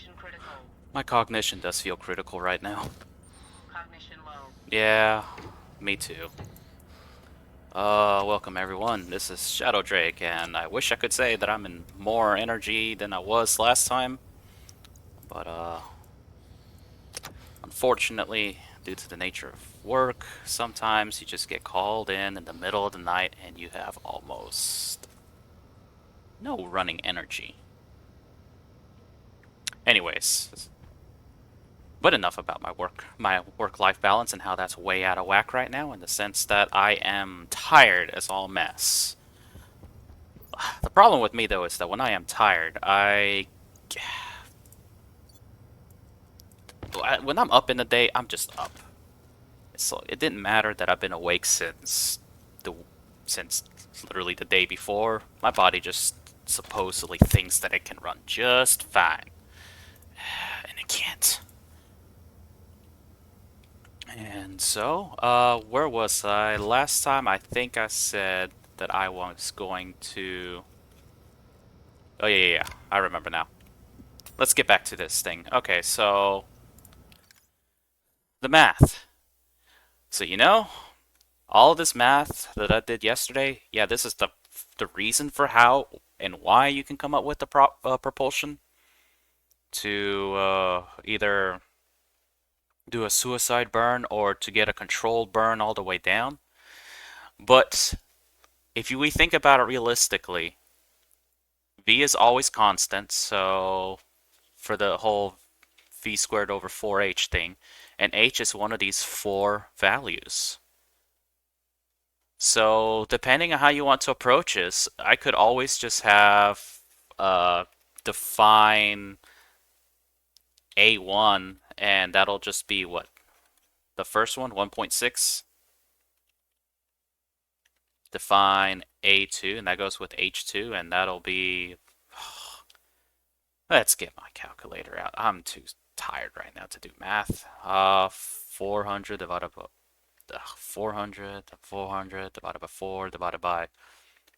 Cognition critical. My cognition does feel critical right now. Cognition low. Yeah, me too. Welcome everyone. This is Shadow Drake, and I wish I could say that I'm in more energy than I was last time, but unfortunately, due to the nature of work, sometimes you just get called in the middle of the night and you have almost no running energy. Anyways, but enough about my work-life balance and how that's way out of whack right now in the sense that I am tired as all mess. The problem with me though is that when I am tired, when I'm up in the day, I'm just up. So it didn't matter that I've been awake the since literally the day before. My body just supposedly thinks that it can run just fine, and it can't. And so, where was I? Last time I think I said that I was going to... Oh, yeah. I remember now. Let's get back to this thing. Okay, so... The math. So, all of this math that I did yesterday, yeah, this is the reason for how and why you can come up with the propulsion to either do a suicide burn or to get a controlled burn all the way down. But if we think about it realistically, V is always constant, so for the whole V squared over 4h thing, and h is one of these four values. So depending on how you want to approach this, I could always just have define A1, and that'll just be what? The first one, 1.6. Define A2, and that goes with H2, and that'll be... Let's get my calculator out. I'm too tired right now to do math. 400 divided by 400 divided by 4 divided by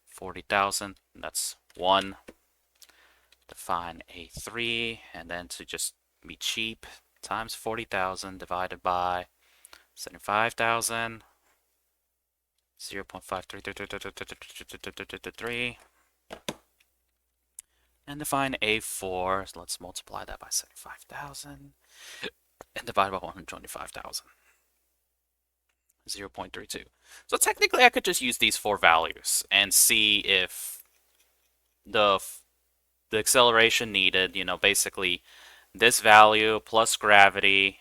40,000. That's 1. Define A3, and then to just be cheap, times 40,000 divided by 75,000. 0.5333, and define A4. So let's multiply that by 75,000 and divide by 125,000. 0.32. So technically I could just use these four values and see if the acceleration needed, basically this value plus gravity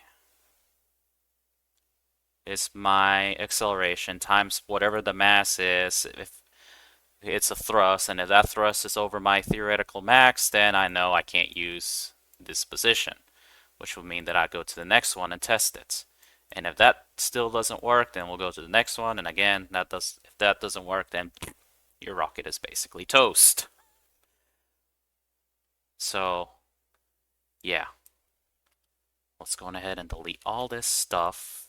is my acceleration times whatever the mass is. If it's a thrust, and if that thrust is over my theoretical max, then I know I can't use this position, which would mean that I go to the next one and test it. And if that still doesn't work, then we'll go to the next one, and again, if that doesn't work, then your rocket is basically toast. So, yeah. Let's go ahead and delete all this stuff.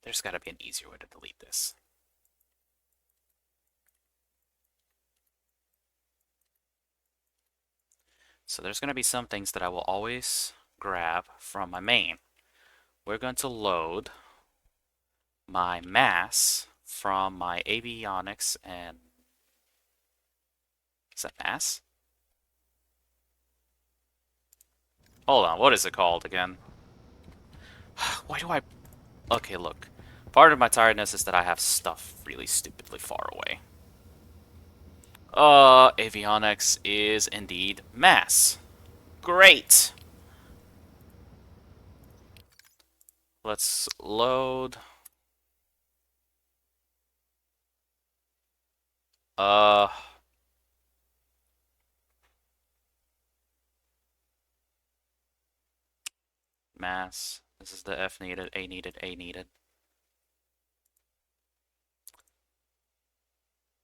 There's got to be an easier way to delete this. So there's going to be some things that I will always grab from my main. We're going to load my mass from my avionics and... Is that mass? Hold on, what is it called again? Why do I... Okay, look. Part of my tiredness is that I have stuff really stupidly far away. Avionics is indeed mass. Great! Let's load. Mass. This is the F needed, A needed, A needed.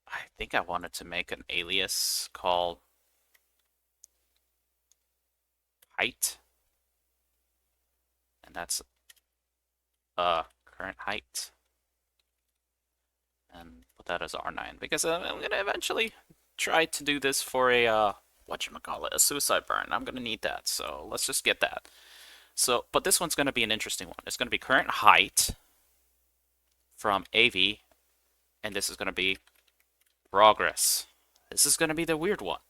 I think I wanted to make an alias called height. And that's current height. And put that as R9 because I'm gonna eventually try to do this for a whatchamacallit, a suicide burn. I'm gonna need that, so let's just get that. So, but this one's gonna be an interesting one. It's gonna be current height from AV, and this is gonna be progress. This is gonna be the weird one,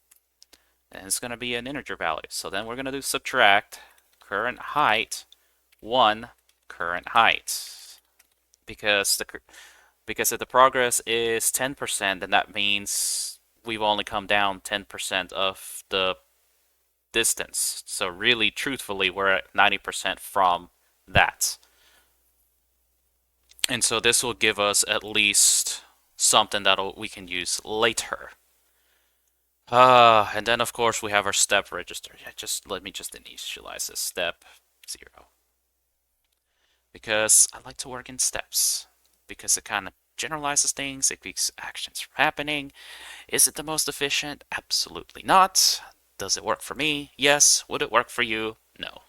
and it's gonna be an integer value. So then we're gonna do subtract current height 1 current height, because if the progress is 10%, then that means we've only come down 10% of the distance. So really, truthfully, we're at 90% from that. And so this will give us at least something that we can use later. And then of course we have our step register. Yeah, let me just initialize this step 0. Because I like to work in steps. Because it kind of generalizes things, it keeps actions from happening. Is it the most efficient? Absolutely not. Does it work for me? Yes. Would it work for you? No.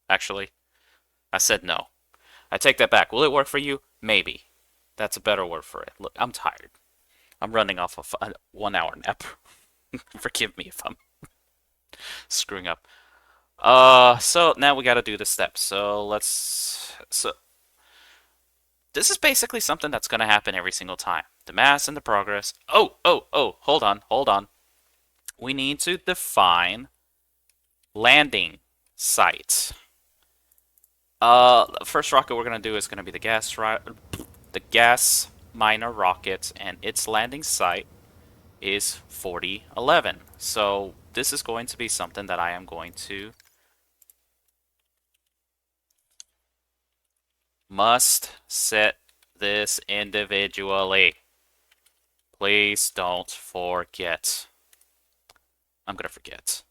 Actually, I said no. I take that back. Will it work for you? Maybe. That's a better word for it. Look, I'm tired. I'm running off of a 1 hour nap. Forgive me if I'm screwing up. So now we gotta do the steps. So this is basically something that's gonna happen every single time. The mass and the progress. Oh, hold on. We need to define landing site. First rocket we're gonna do is gonna be the gas miner rocket, and its landing site is 4011. So this is going to be something that I am going to must set this individually. Please don't forget. I'm gonna forget.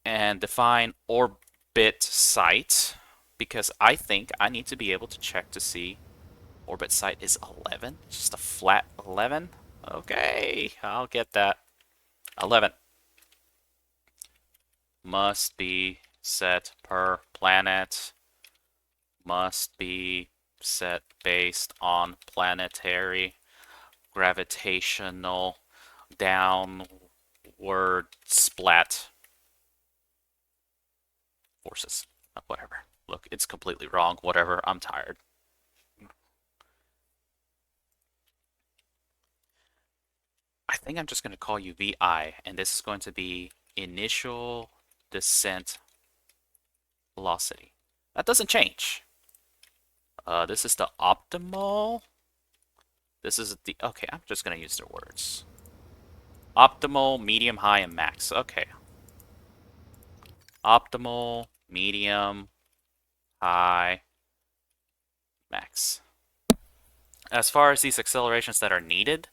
And define orbit site, because I think I need to be able to check to see orbit site is 11. Just a flat 11. Okay, I'll get that. 11 must be set per planet. Must be set based on planetary gravitational downward splat forces. Whatever. Look, it's completely wrong. Whatever. I'm tired. I think I'm just going to call you VI, and this is going to be initial descent velocity. That doesn't change. This is the optimal. This is the... Okay, I'm just going to use their words. Optimal, medium, high, and max. Okay. Optimal, medium, high, max. As far as these accelerations that are needed,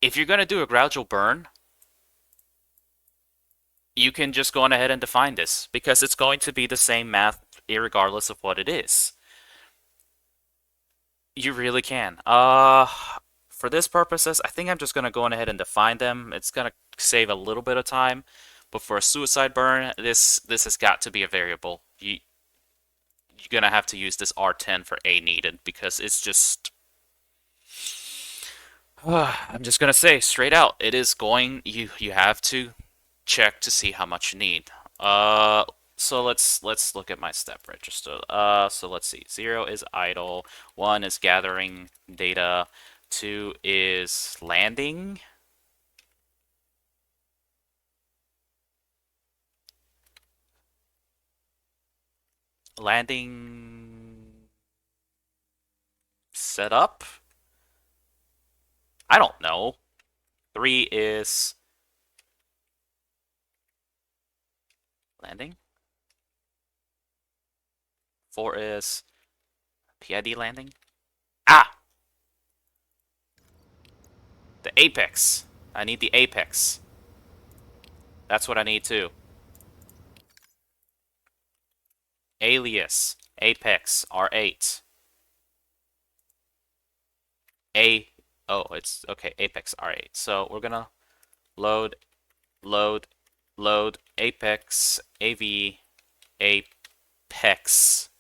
if you're going to do a gradual burn, you can just go on ahead and define this, because it's going to be the same math irregardless of what it is. You really can. For this purposes, I think I'm just going to go on ahead and define them. It's going to save a little bit of time. But for a suicide burn, this has got to be a variable. You're going to have to use this R10 for A needed, because it's just... I'm just going to say straight out, it is going... You have to check to see how much you need. So let's look at my step register. So let's see. 0 is idle, 1 is gathering data, 2 is landing. Landing setup? I don't know. 3 is landing. 4 is PID landing. Ah! The apex. I need the apex. That's what I need too. Alias. Apex. R8. Oh, it's okay. Apex R8. So we're gonna load apex AV apex.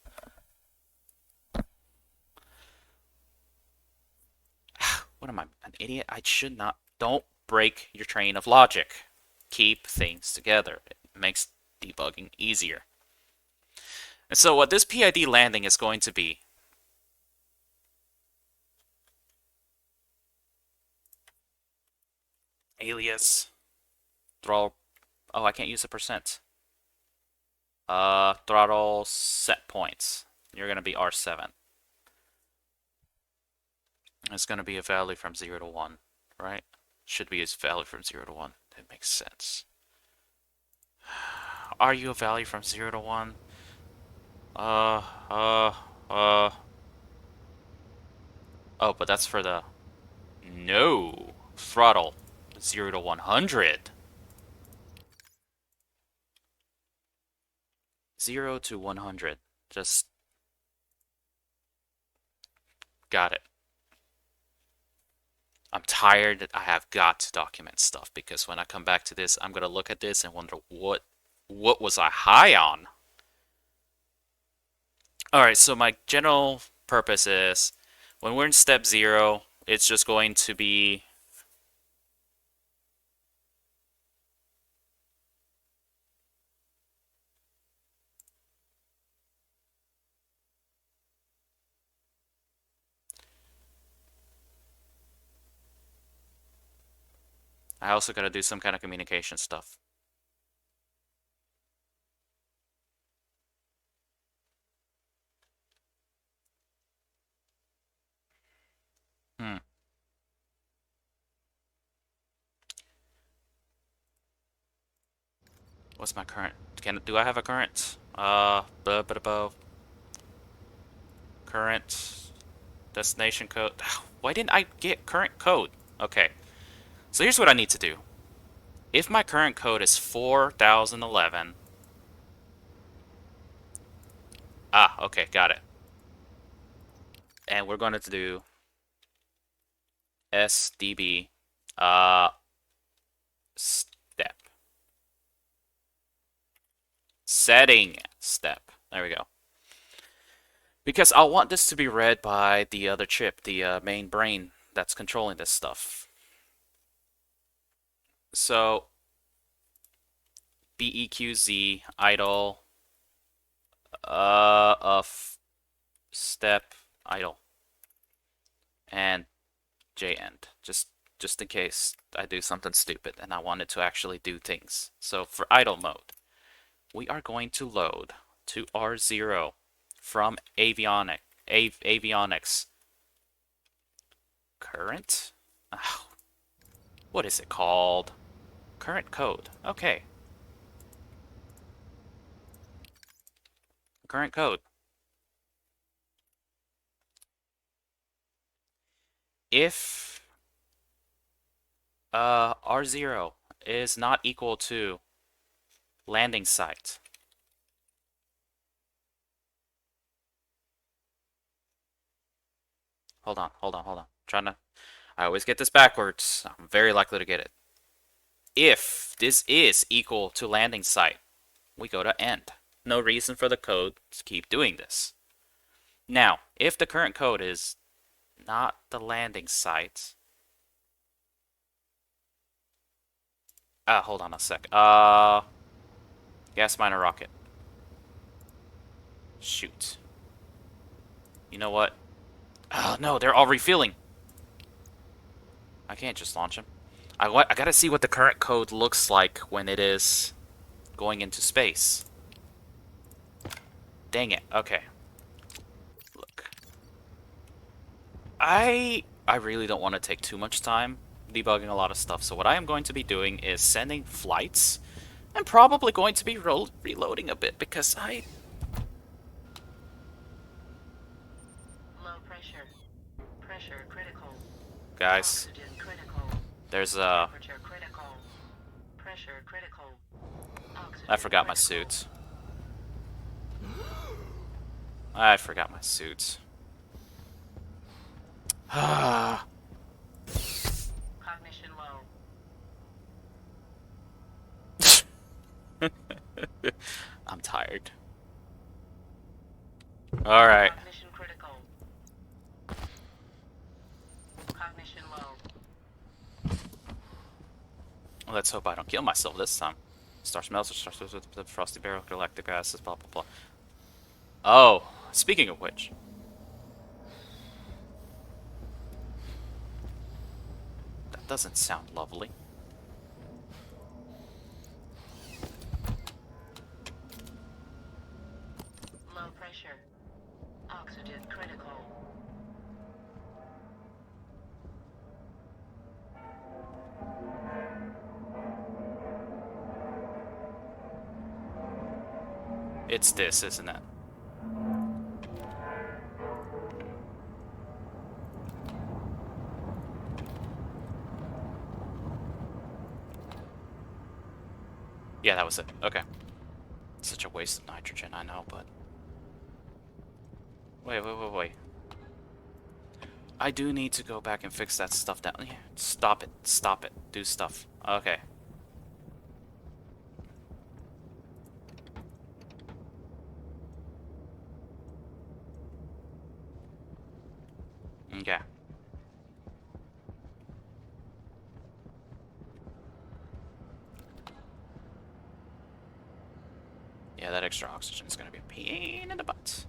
What am I, an idiot? I should not. Don't break your train of logic. Keep things together. It makes debugging easier. And so what this PID landing is going to be, alias, throttle, oh, I can't use a percent. Throttle set points. You're going to be R7. It's going to be a value from 0 to 1, right? Should be a value from 0 to 1. That makes sense. Are you a value from 0 to 1? Oh, but that's for the... No. Throttle. 0 to 100. 0 to 100. Just... got it. I'm tired. I have got to document stuff because when I come back to this, I'm going to look at this and wonder what was I high on? Alright, so my general purpose is when we're in step 0, it's just going to be I also got to do some kind of communication stuff. Hmm. What's my current? Do I have a current? Current destination code. Why didn't I get current code? Okay. So here's what I need to do. If my current code is 4011. Okay, got it. And we're going to do SDB step. Setting step. There we go. Because I'll want this to be read by the other chip, the main brain that's controlling this stuff. So, beqz idle of step idle and jend, just in case I do something stupid and I wanted to actually do things. So for idle mode, we are going to load to R0 from avionics current. What is it called? Current code. Okay. Current code. If R0 is not equal to landing site, hold on. I always get this backwards. I'm very likely to get it. If this is equal to landing site, we go to end. No reason for the code to keep doing this. Now, if the current code is not the landing site, hold on a sec. Gas miner rocket. Shoot. You know what? Oh no, they're all refueling. I can't just launch them. I gotta see what the current code looks like when it is going into space. Dang it. Okay. Look. I really don't want to take too much time debugging a lot of stuff. So what I am going to be doing is sending flights. I'm probably going to be reloading a bit because Low pressure. Pressure critical. Guys, Oxygen critical. there's a... Temperature critical. Pressure critical. Oxygen I forgot my critical. suit. I forgot my suit. Cognition low. I'm tired. Alright. Cognition critical. Cognition low. Let's hope I don't kill myself this time. Star smells, starts with the frosty barrel, galactic gases, blah blah blah. Oh, speaking of which. That doesn't sound lovely. Low pressure. Oxygen critical. It's this, isn't it? Yeah, that was it. Okay. Such a waste of nitrogen, I know, but... Wait. I do need to go back and fix that stuff down here. Stop it. Do stuff. Okay. Okay. Yeah, that extra oxygen is gonna be a pain in the butt.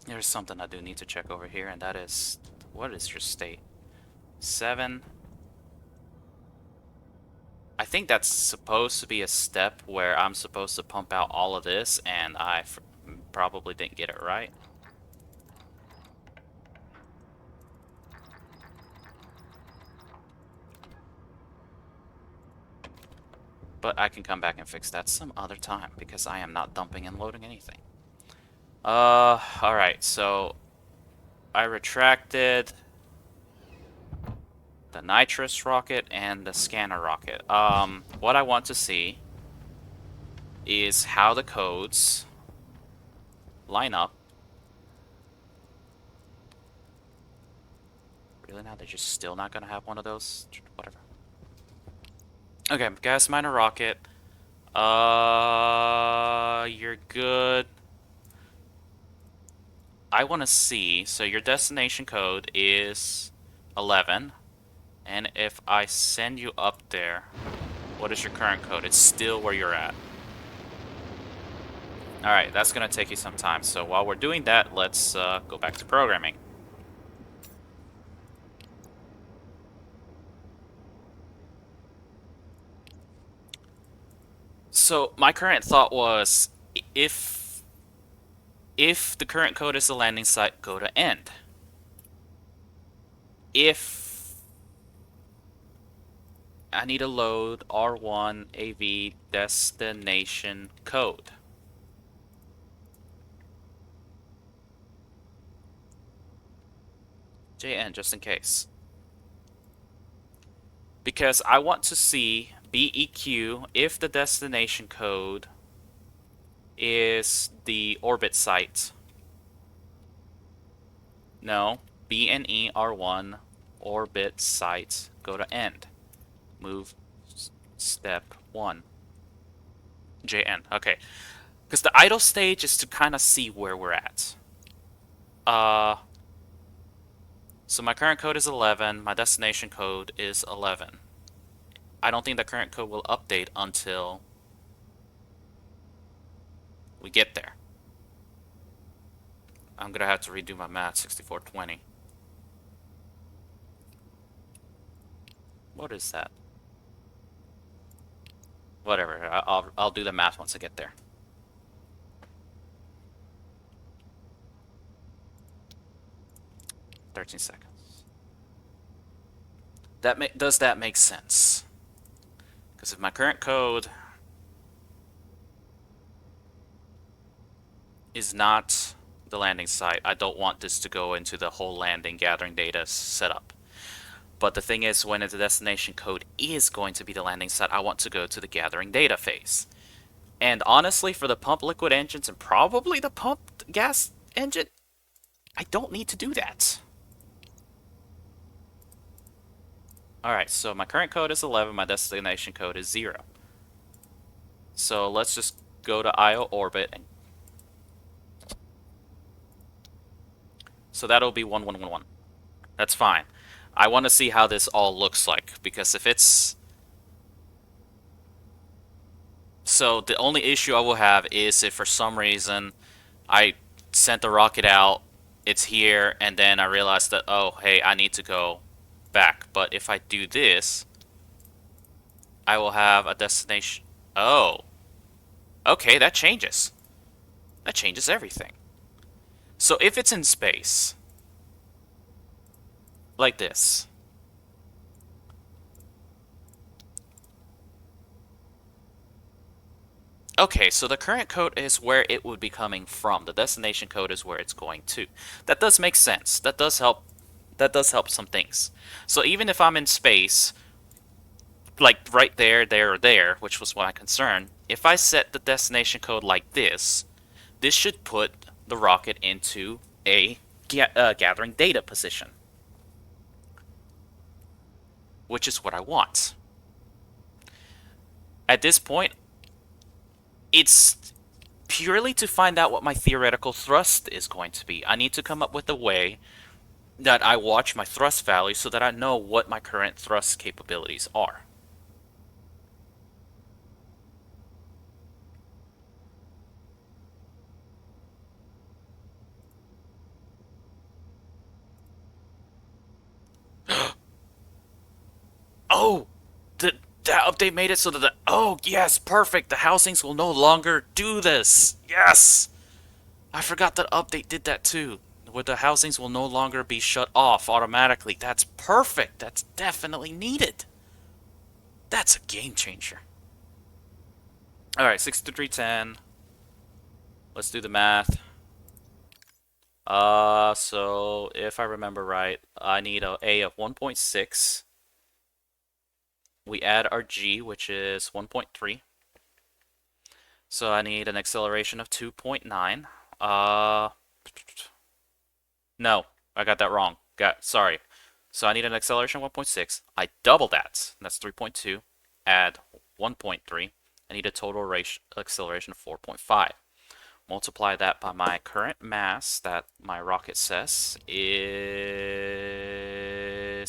There's something I do need to check over here, and that is... What is your state? 7. I think that's supposed to be a step where I'm supposed to pump out all of this, and I probably didn't get it right. But I can come back and fix that some other time, because I am not dumping and loading anything. Alright, so... I retracted... the nitrous rocket and the scanner rocket. What I want to see is how the codes line up. Really now? They're just still not gonna have one of those? Whatever. Okay, gas miner rocket. You're good. I want to see, so your destination code is 11. And if I send you up there, what is your current code? It's still where you're at. Alright, that's going to take you some time. So while we're doing that, let's go back to programming. So my current thought was, if the current code is the landing site, go to end. If I need to load R1 AV destination code. JN, just in case. Because I want to see BEQ if the destination code is the orbit site. No, B and E R1 orbit site, go to end. Move step 1. JN, okay. Because the idle stage is to kind of see where we're at. So my current code is 11, my destination code is 11. I don't think the current code will update until we get there. I'm gonna have to redo my math, 6420. What is that? Whatever, I'll do the math once I get there. $13 seconds. Does that make sense? Because if my current code is not the landing site, I don't want this to go into the whole landing gathering data setup. But the thing is, when the destination code is going to be the landing site, I want to go to the gathering data phase. And honestly, for the pump liquid engines and probably the pumped gas engine, I don't need to do that. Alright, so my current code is 11, my destination code is 0. So let's just go to IO orbit. And so that'll be 1111. That's fine. I want to see how this all looks like, because if it's... So the only issue I will have is if for some reason I sent the rocket out, it's here, and then I realize that, oh, hey, I need to go back. But if I do this, I will have a destination. Oh, okay, that changes. That changes everything. So if it's in space, like this. Okay, so the current code is where it would be coming from. The destination code is where it's going to. That does make sense. That does help. That does help some things. So even if I'm in space, like right there, there, or there, which was my concern, if I set the destination code like this should put the rocket into a gathering data position, which is what I want. At this point, it's purely to find out what my theoretical thrust is going to be. I need to come up with a way that I watch my thrust value so that I know what my current thrust capabilities are. Oh! That update made it so that oh, yes, perfect! The housings will no longer do this! Yes! I forgot that update did that too. Where the housings will no longer be shut off automatically. That's perfect! That's definitely needed! That's a game changer. Alright, 6310. Let's do the math. So if I remember right, I need a of 1.6. We add our G, which is 1.3. So I need an acceleration of 2.9. No, I got that wrong. Sorry. So I need an acceleration of 1.6. I double that. That's 3.2. Add 1.3. I need a total acceleration of 4.5. Multiply that by my current mass that my rocket says is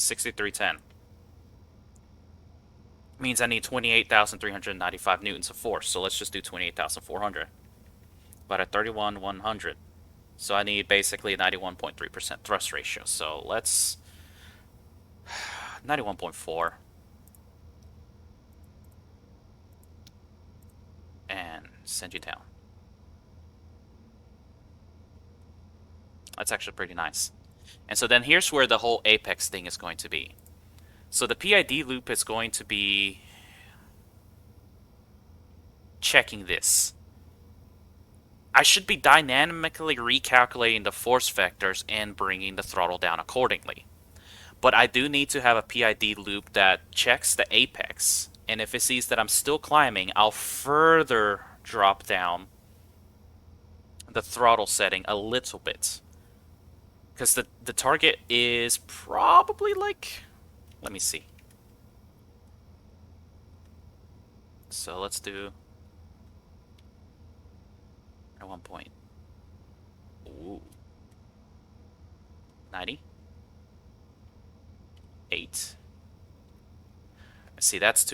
6310. Means I need 28,395 newtons of force. So let's just do 28,400. But at 31,100. So I need basically 91.3% thrust ratio. So let's 91.4 and send you down. That's actually pretty nice. And so then here's where the whole apex thing is going to be. So the PID loop is going to be checking this. I should be dynamically recalculating the force vectors and bringing the throttle down accordingly. But I do need to have a PID loop that checks the apex, and if it sees that I'm still climbing, I'll further drop down the throttle setting a little bit. Because the target is probably like... Let me see. So let's do... At 1 point. Ooh. 90. 8. See, that's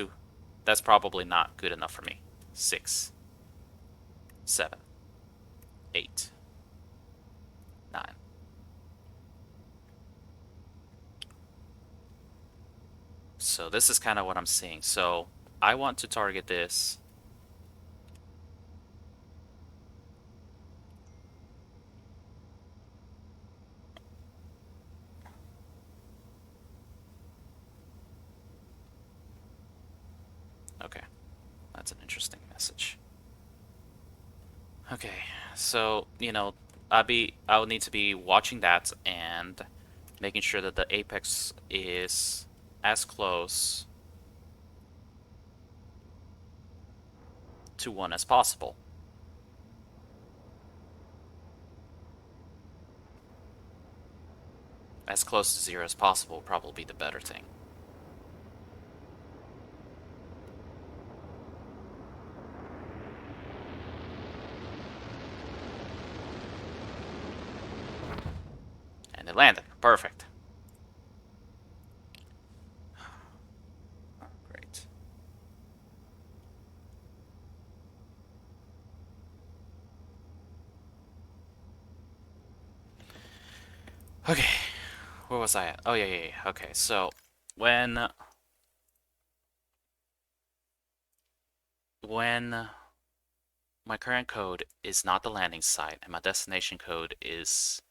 probably not good enough for me. 6. 7. 8. 9. So this is kind of what I'm seeing. So I want to target this. Okay, that's an interesting message. Okay, so, you know, I'll need to be watching that and making sure that the apex is as close to 1 as possible. As close to 0 as possible will probably be the better thing. And it landed. Perfect. Okay, where was I at? Oh, yeah. Okay, so when my current code is not the landing site and my destination code is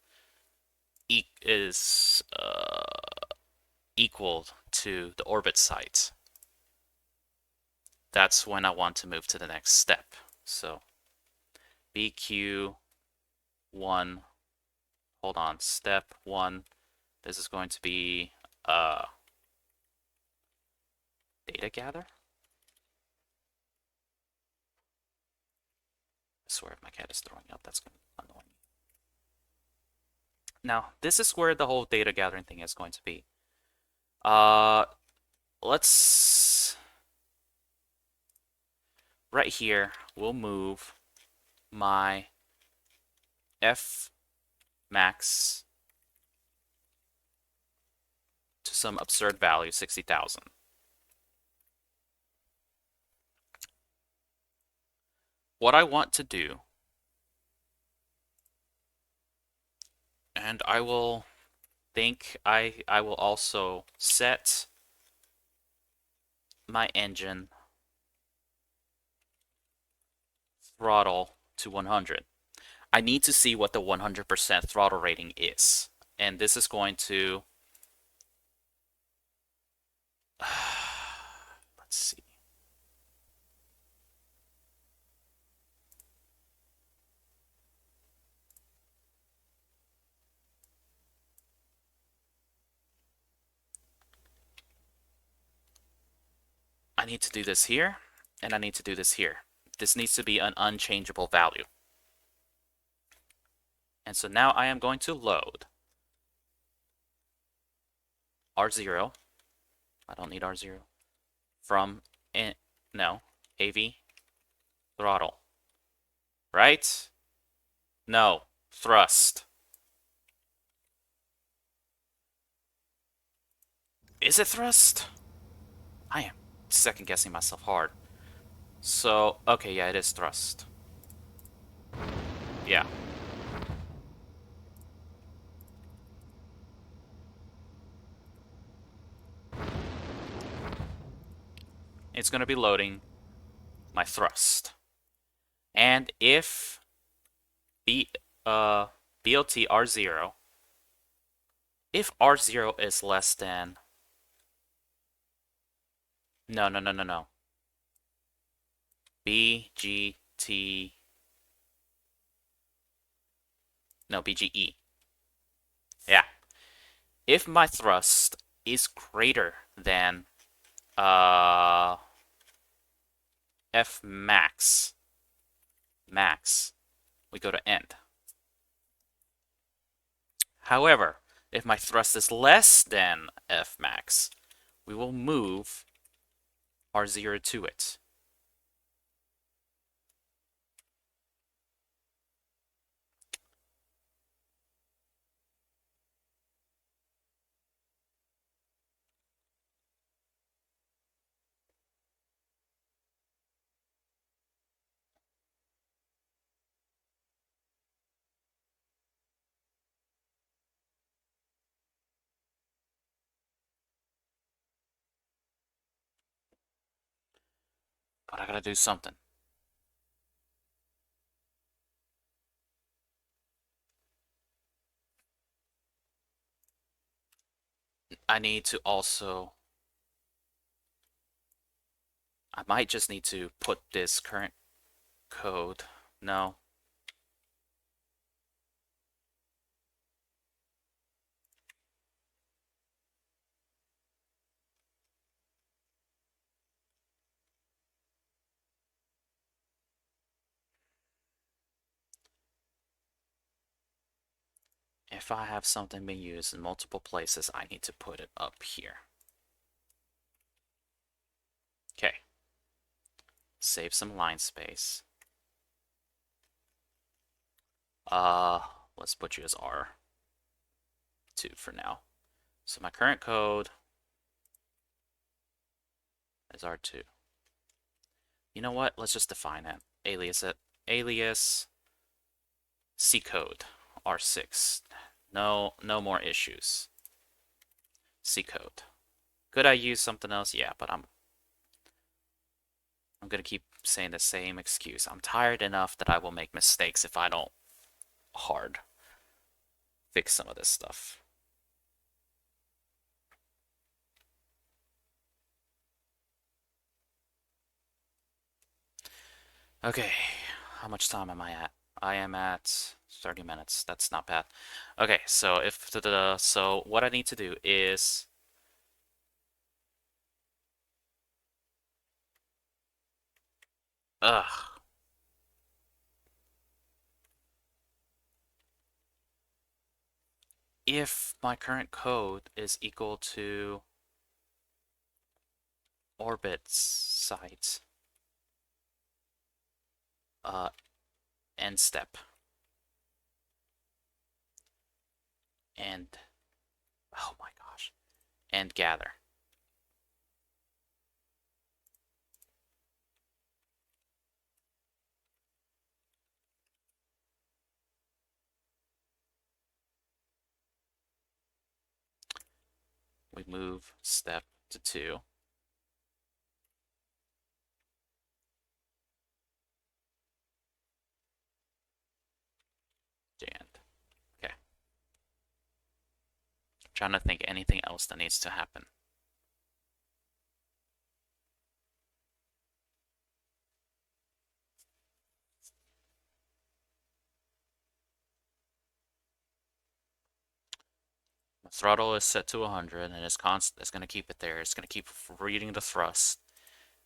equal to the orbit site, that's when I want to move to the next step. So beqz1, hold on, step 1, this is going to be data gather. I swear if my cat is throwing up, that's going to annoy me. Now, this is where the whole data gathering thing is going to be. Let's right here, we'll move my f max to some absurd value, 60,000. What I want to do, and I will I will also set my engine throttle to 100. I need to see what the 100% throttle rating is. And this is going to let's see. I need to do this here, and I need to do this here. This needs to be an unchangeable value. And so now I am going to load R0. I don't need R0. From, no, AV throttle. Right? No, thrust. Is it thrust? I am second guessing myself hard. So, okay, yeah, it is thrust. Yeah. It's going to be loading my thrust. And if BLT R0, if R0 is less than, no, BGT, no, BGE. Yeah. If my thrust is greater than F max, we go to end. However, if my thrust is less than F max, we will move R0 to it. But I gotta do something. I need to also, I might just need to put this current code. No. If I have something being used in multiple places, I need to put it up here. Okay. Save some line space. Let's put you as R2 for now. So my current code is R2. You know what? Let's just define it. Alias it. Alias C code R6. No more issues. C code. Could I use something else? Yeah, but I'm gonna keep saying the same excuse. I'm tired enough that I will make mistakes if I don't hard fix some of this stuff. Okay, how much time am I at? I am at 30 minutes. That's not bad. Okay, so so what I need to do is ugh. If my current code is equal to orbit's site uh end step and oh my gosh, and gather. We move step to 2. And okay. Trying to think anything else that needs to happen. The throttle is set to 100 and it's constant. It's going to keep it there. It's going to keep reading the thrust.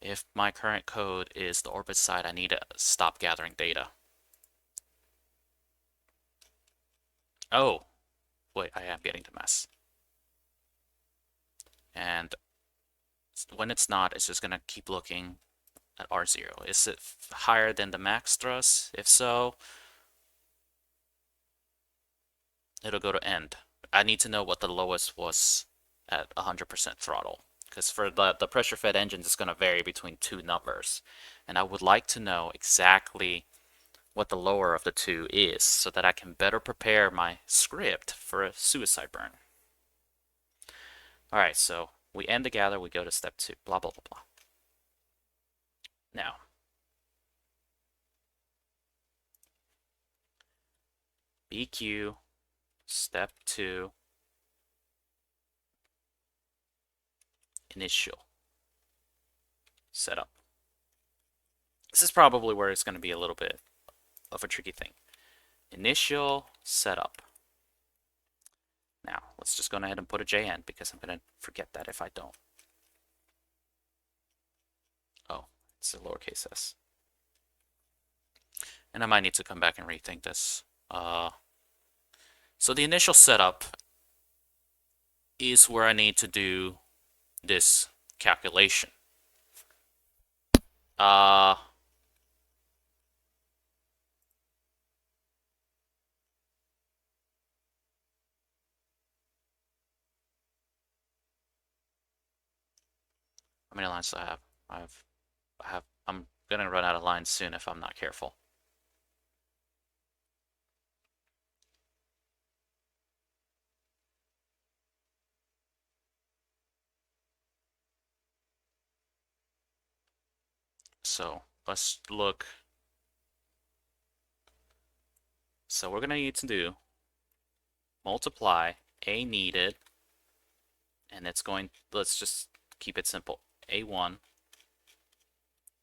If my current code is the orbit side, I need to stop gathering data. Oh, wait, I am getting to mess. And when it's not, it's just going to keep looking at R0. Is it higher than the max thrust? If so, it'll go to end. I need to know what the lowest was at 100% throttle. Because for the pressure fed engines, it's going to vary between two numbers. And I would like to know exactly what the lower of the two is so that I can better prepare my script for a suicide burn. Alright, so we end the gather, we go to step 2, blah, blah, blah, blah. Now, BQ, step 2, initial, setup. This is probably where it's going to be a little bit of a tricky thing. Initial setup. Now, let's just go ahead and put a JN because I'm going to forget that if I don't. Oh, it's a lowercase s. And I might need to come back and rethink this. So the initial setup is where I need to do this calculation. How many lines do I have? I'm gonna run out of lines soon if I'm not careful. So let's look. So we're gonna need to do multiply A needed, and it's going, let's just keep it simple. A1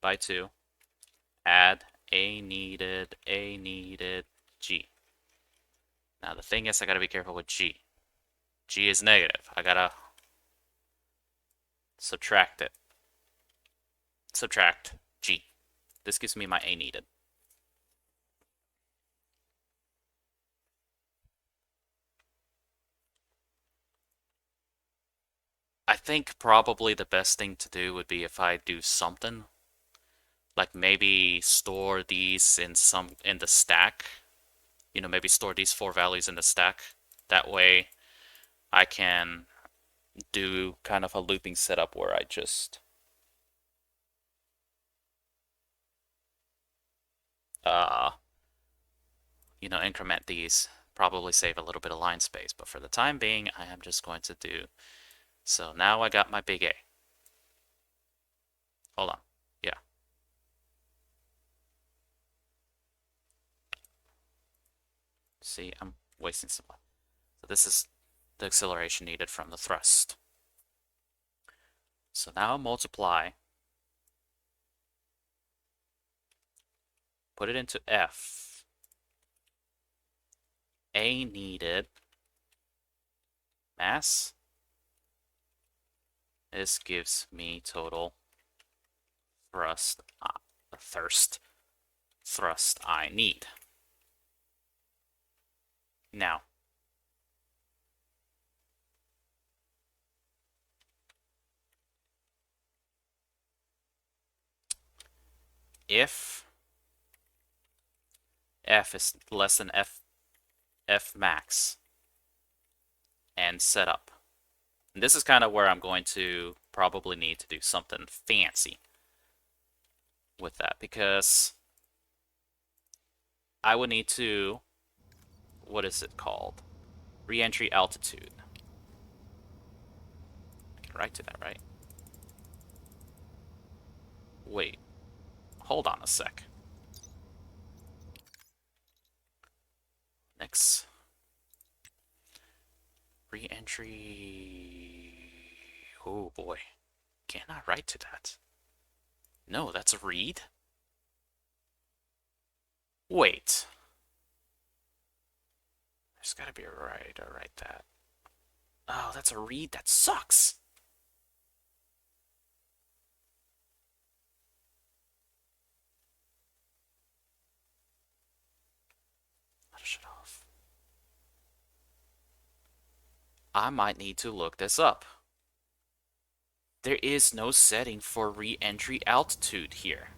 by 2, add A needed, G. Now the thing is, I gotta be careful with G. G is negative. I gotta subtract it. Subtract G. This gives me my A needed. I think probably the best thing to do would be if I do something like maybe store these in the stack. You know, maybe store these 4 values in the stack. That way I can do kind of a looping setup where I just you know, increment these probably save a little bit of line space, but for the time being, I am just going to do. So now I got my big A. Hold on. Yeah. See, I'm wasting some. So this is the acceleration needed from the thrust. So now multiply. Put it into F. A needed mass. This gives me total thrust I need. Now, if F is less than F max and setup. And this is kind of where I'm going to probably need to do something fancy with that, because I would need to, what is it called? Reentry altitude. I can write to that, right? Wait, hold on a sec. Next. Reentry. Oh boy. Can I write to that? No, that's a read? Wait. There's gotta be a right to write that. Oh, that's a read? That sucks. Shut off. I might need to look this up. There is no setting for re-entry altitude here.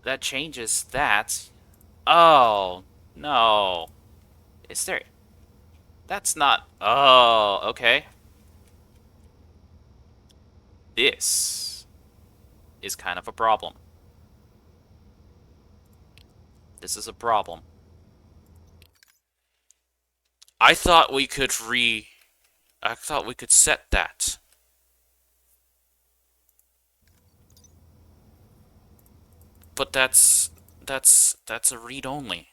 That changes that. Oh, no. Is there? That's not. Oh, okay. This is kind of a problem. This is a problem. I thought we could set that. But that's a read only.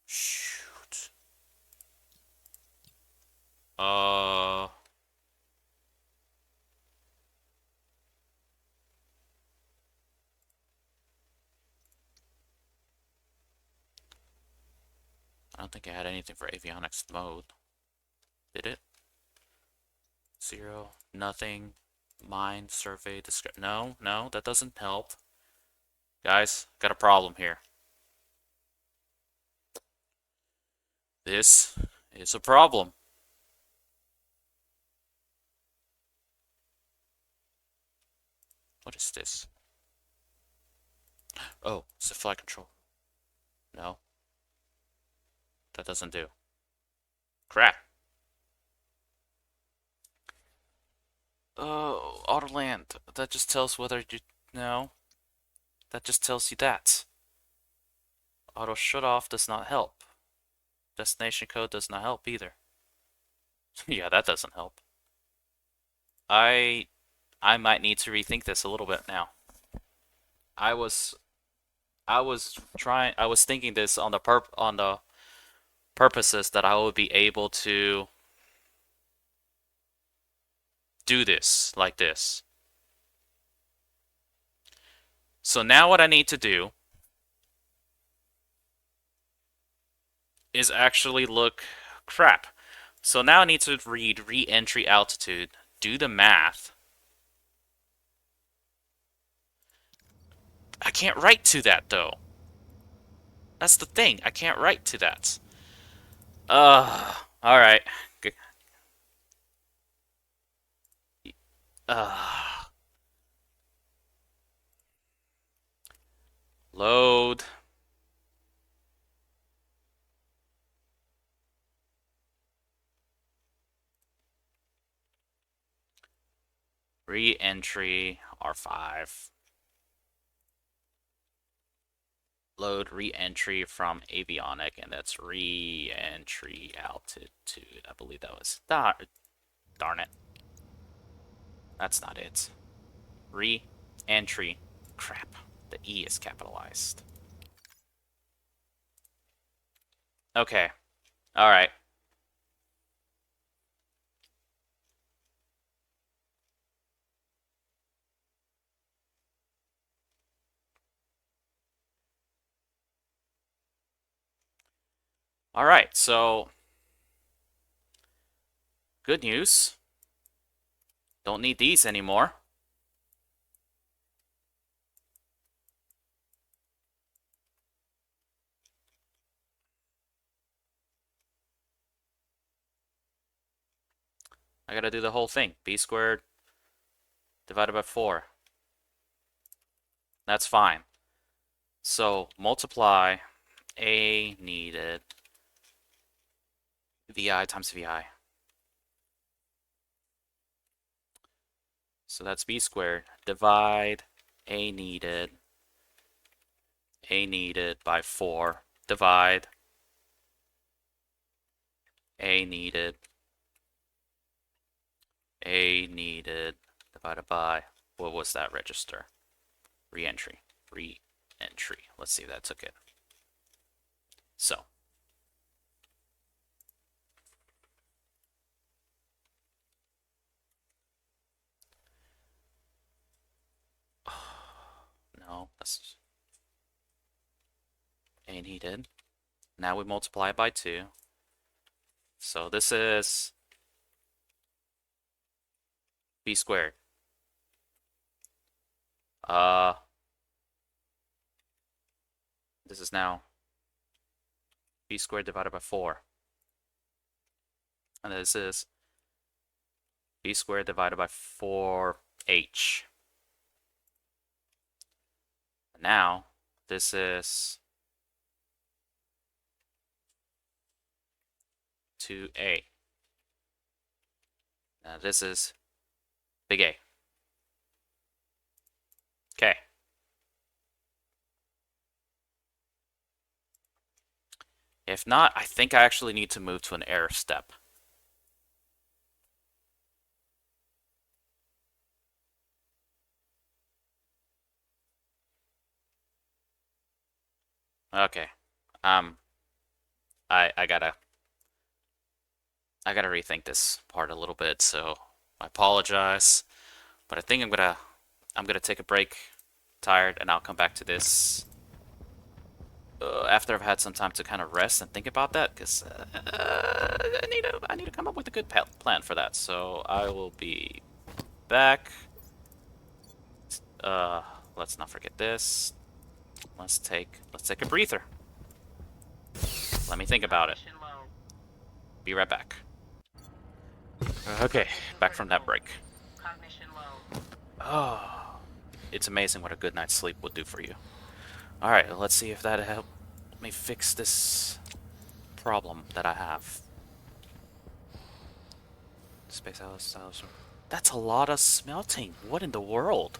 Shoot. I don't think I had anything for avionics mode. Did it? 0, nothing, mine, survey, description. No, that doesn't help. Guys, got a problem here. This is a problem. What is this? Oh, it's a flight control. No. That doesn't do. Crap. Oh, Autoland. That just tells whether you... No. That just tells you that. Auto shut off does not help. Destination code does not help either. Yeah, that doesn't help. I might need to rethink this a little bit now. I was thinking this on the purposes that I would be able to do this like this. So now what I need to do is actually look crap. So now I need to read re-entry altitude, do the math. I can't write to that though. That's the thing. I can't write to that. All right. Load. Re-entry R5. load reentry from avionic, and that's reentry altitude. I believe that was. Darn it. That's not it. Re-entry. Crap. The E is capitalized. Okay. Alright. Alright, so good news. Don't need these anymore. I gotta do the whole thing. B squared divided by 4. That's fine. So multiply A needed VI times VI. So that's B squared. Divide A needed by 4. Divide A needed divided by, what was that register? Reentry. Reentry. Let's see if that took it. So. No, that's A needed. Now we multiply it by 2. So this is B squared. This is now B squared divided by 4. And this is B squared divided by 4H. Now, this is 2A. Now this is big A. Okay. If not, I think I actually need to move to an error step. Okay. I gotta rethink this part a little bit, so I apologize. But I think I'm gonna take a break, tired, and I'll come back to this after I've had some time to kind of rest and think about that, because I need to come up with a good plan for that. So I will be back. Let's not forget this. Let's take a breather. Let me think about it. Be right back. Okay, back from that break. Oh, it's amazing what a good night's sleep will do for you. Alright, let's see if that helped me fix this problem that I have. Space Alice. That's a lot of smelting. What in the world?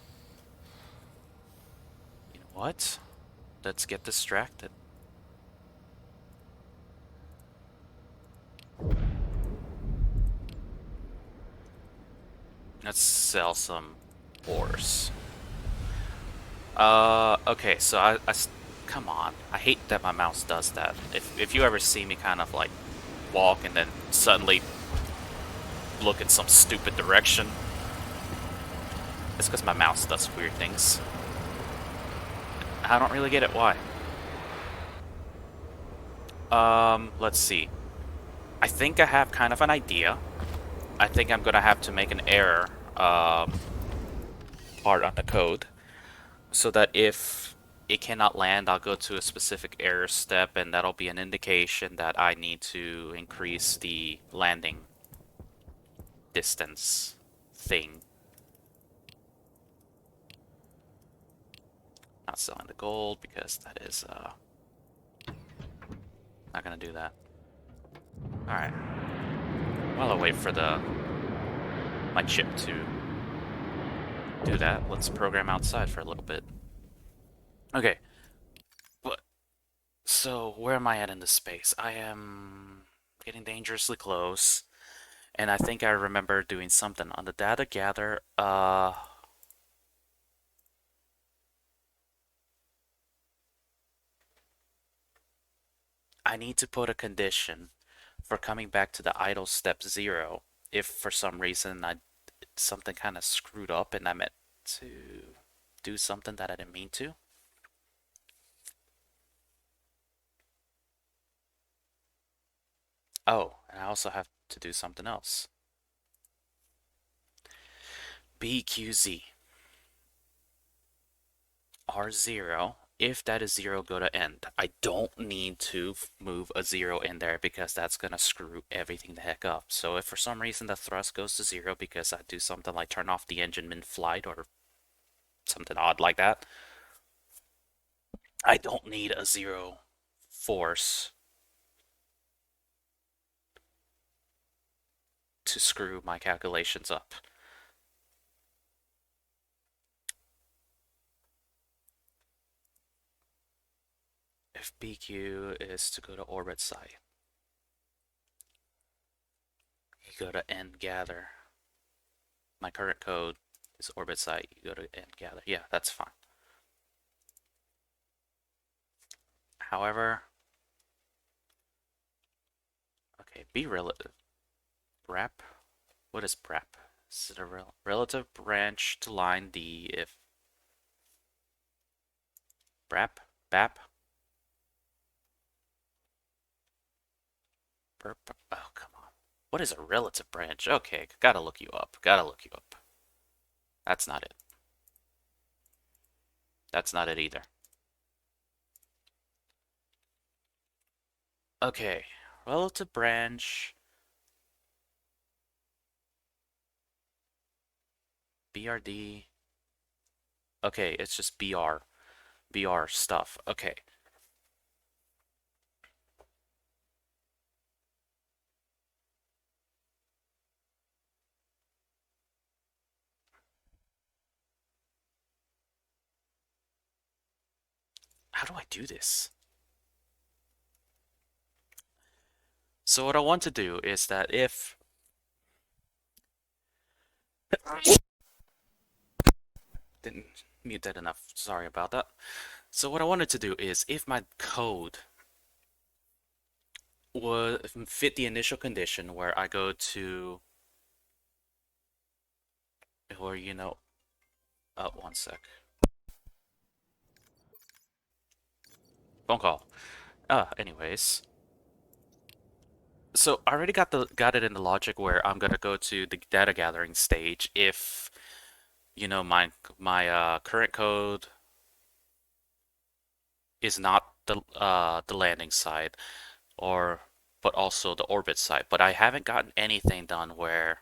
You know what? Let's get distracted. Let's sell some ores. Okay, so come on. I hate that my mouse does that. If you ever see me kind of like walk and then suddenly look in some stupid direction, it's because my mouse does weird things. I don't really get it why. Let's see. I think I have kind of an idea. I think I'm gonna have to make an error part on the code, so that if it cannot land, I'll go to a specific error step, and that'll be an indication that I need to increase the landing distance thing. Not selling the gold because that is not gonna do that. Alright. While I wait for my chip to do that, let's program outside for a little bit. Okay. So where am I at in the space? I am getting dangerously close, and I think I remember doing something on the data gather. I need to put a condition for coming back to the idle step 0 if for some reason I something kind of screwed up and I meant to do something that I didn't mean to. Oh, and I also have to do something else. beqz r0. If that is 0, go to end. I don't need to move a 0 in there because that's going to screw everything the heck up. So if for some reason the thrust goes to 0 because I do something like turn off the engine mid-flight or something odd like that, I don't need a 0 force to screw my calculations up. If BQ is to go to orbit site, you go to end gather. My current code is orbit site, you go to end gather. Yeah, that's fine. However, okay, be relative. Brap? What is brap? Is it a relative branch to line D if brap? Bap? Burp? Oh, come on. What is a relative branch? Okay, gotta look you up. Gotta look you up. That's not it. That's not it either. Okay, relative branch. BRD. Okay, it's just BR. BR stuff. Okay. How do I do this? So what I want to do is that if didn't mute that enough. Sorry about that. So what I wanted to do is if my code would fit the initial condition where I go to or one sec. Phone call. Anyways. So I already got it in the logic where I'm gonna go to the data gathering stage if my current code is not the landing side or but also the orbit side. But I haven't gotten anything done where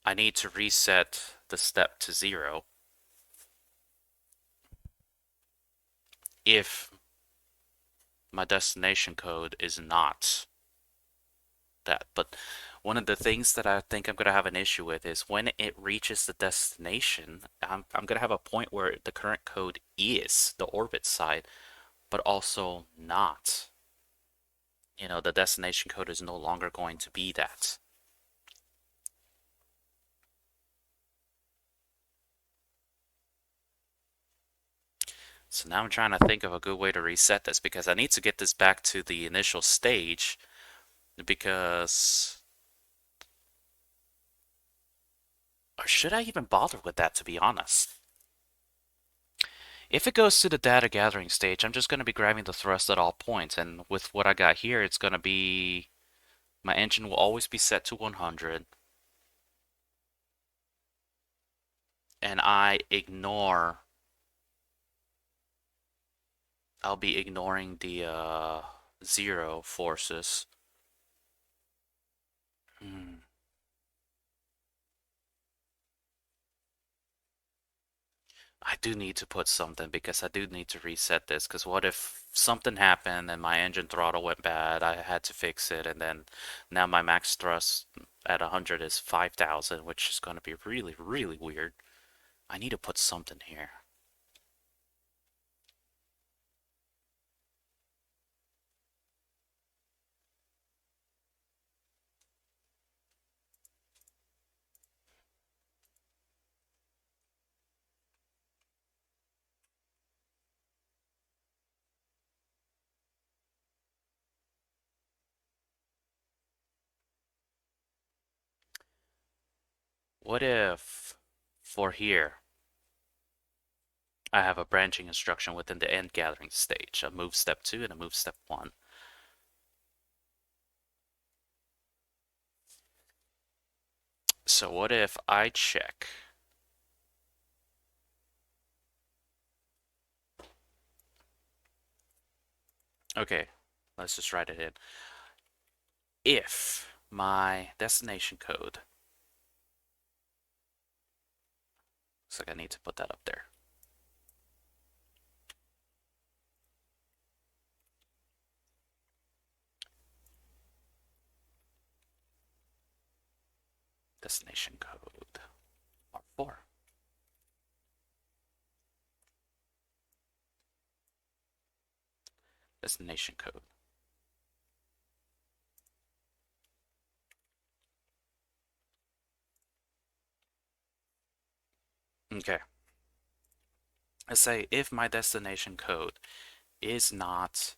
I need to reset the step to 0 if my destination code is not that. But one of the things that I think I'm going to have an issue with is when it reaches the destination, I'm going to have a point where the current code is the orbit side, but also not. The destination code is no longer going to be that. So now I'm trying to think of a good way to reset this because I need to get this back to the initial stage because or should I even bother with that, to be honest? If it goes to the data gathering stage, I'm just going to be grabbing the thrust at all points, and with what I got here, it's going to be my engine will always be set to 100, and I'll be ignoring the 0 forces. Hmm. I do need to put something because I do need to reset this. Because what if something happened and my engine throttle went bad? I had to fix it, and then now my max thrust at 100 is 5,000, which is going to be really, really weird. I need to put something here. What if for here I have a branching instruction within the end gathering stage, a move step 2 and a move step 1. So what if I check okay, let's just write it in. If my destination code, looks like I need to put that up there. Destination code R4. Destination code. Okay. Let's say if my destination code is not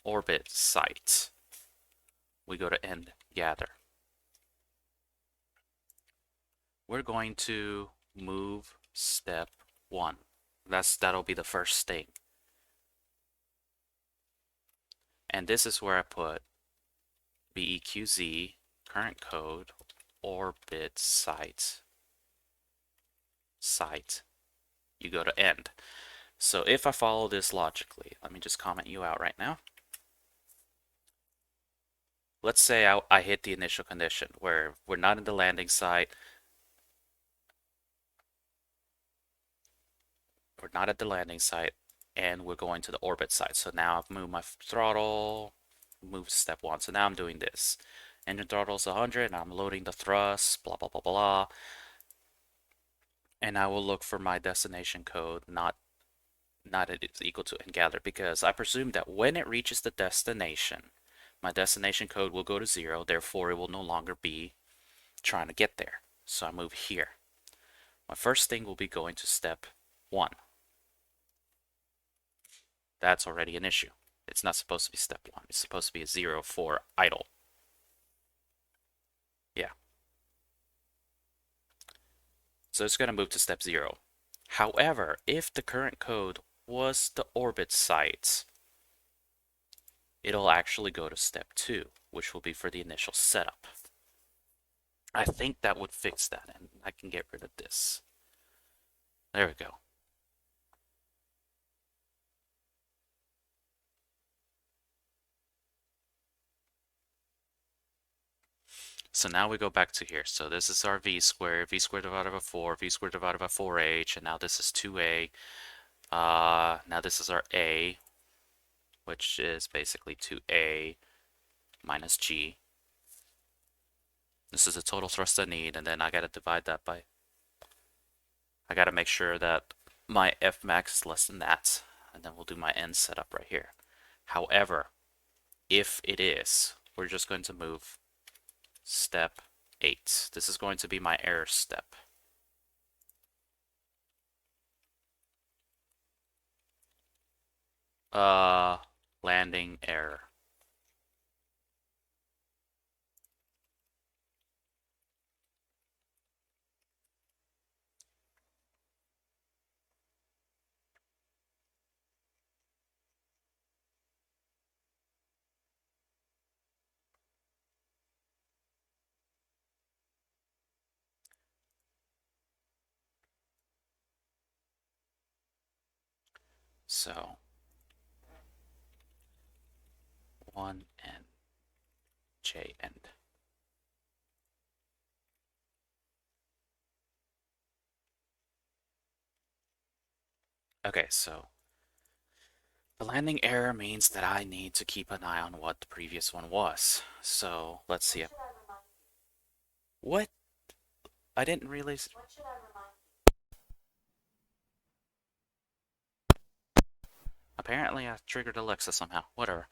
orbit site, we go to end gather. We're going to move step 1. That'll be the first thing. And this is where I put beqz current code orbit site. You go to end. So if I follow this logically, let me just comment you out right now. Let's say I hit the initial condition where we're not in the landing site. We're not at the landing site and we're going to the orbit site. So now I've moved my throttle, moved step 1. So now I'm doing this. Engine throttle is 100 and I'm loading the thrust, blah, blah, blah, blah. And I will look for my destination code, not it is equal to and gather, because I presume that when it reaches the destination, my destination code will go to 0, therefore it will no longer be trying to get there. So I move here. My first thing will be going to step 1. That's already an issue. It's not supposed to be step 1. It's supposed to be a 0 for idle. Yeah. So it's going to move to step 0. However, if the current code was the orbit site, it'll actually go to step 2, which will be for the initial setup. I think that would fix that, and I can get rid of this. There we go. So now we go back to here. So this is our v squared divided by 4, v squared divided by 4h, and now this is 2a. Now this is our a, which is basically 2a minus g. This is the total thrust I need, and then I gotta divide that by, I gotta make sure that my Fmax is less than that, and then we'll do my end setup right here. However, if it is, we're just going to move step 8. This is going to be my error step. Landing error. So 1 and J end. Okay, so the landing error means that I need to keep an eye on what the previous one was. So let's see. What? I didn't realize. Apparently I triggered Alexa somehow. Whatever.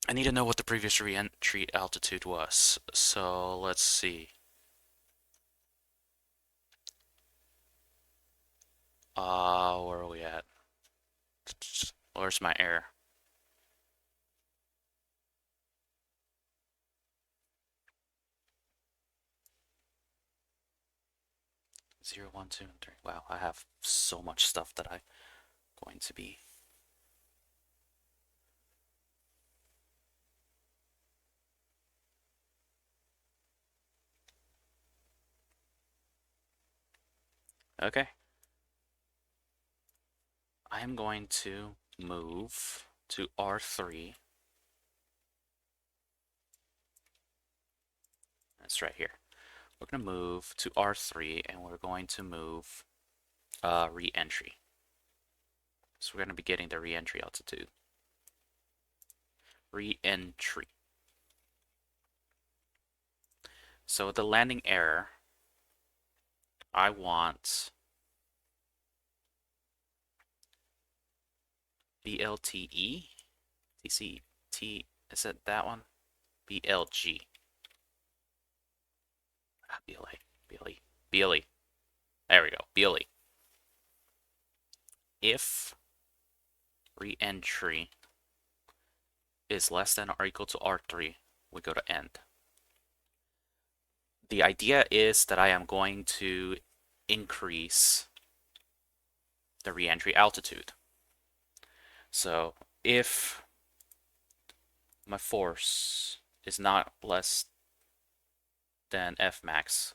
I need to know what the previous re-entry altitude was. So let's see. Where are we at? Where's my error? 0, 1, 2, and 3. Wow, I have so much stuff that I'm going to be. Okay. I am going to move to R3. That's right here. We're going to move to R3 and we're going to move reentry. So we're going to be getting the reentry altitude. Reentry. So the landing error, I want BLTE, TCT, is it that one? BLG. BLA, BLE, BLE. There we go, BLE. If reentry is less than or equal to R3, we go to end. The idea is that I am going to increase the reentry altitude. So if my force is not less than Fmax,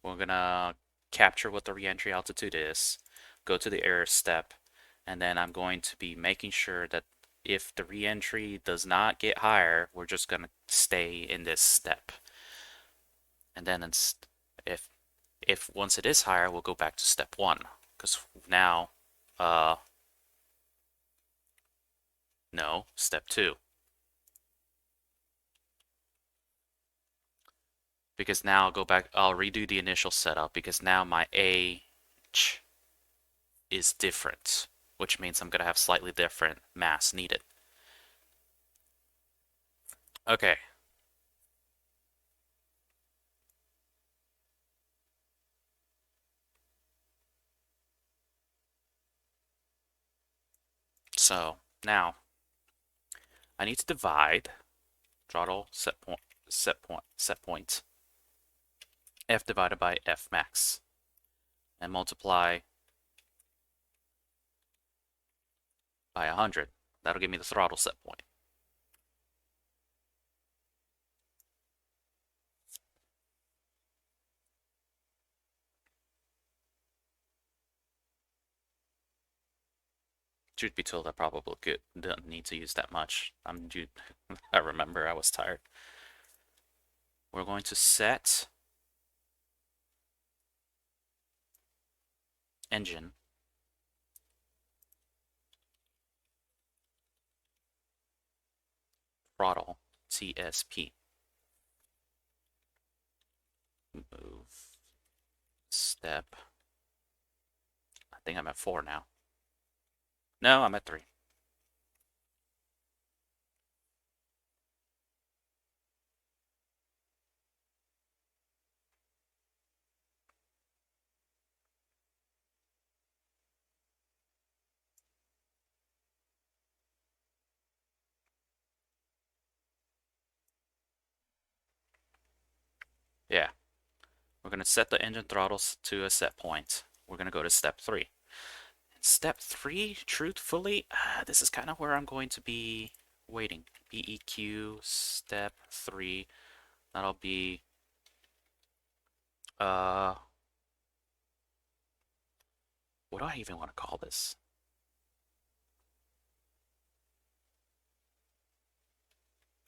we're gonna capture what the reentry altitude is, go to the error step, and then I'm going to be making sure that if the reentry does not get higher, we're just gonna stay in this step. And then if once it is higher, we'll go back to step 1, because now, no, step 2. Because now I'll go back, I'll redo the initial setup because now my H is different, which means I'm going to have slightly different mass needed. Okay. So now I need to divide throttle set point F divided by F max and multiply by 100. That'll give me the throttle set point. Truth be told, I probably didn't need to use that much. I remember I was tired. We're going to set engine throttle TSP. Move step. I think I'm at 4 now. No, I'm at 3. Yeah. We're going to set the engine throttles to a set point. We're going to go to step 3. Step 3, truthfully, this is kind of where I'm going to be waiting. BEQ step 3. That'll be what do I even want to call this?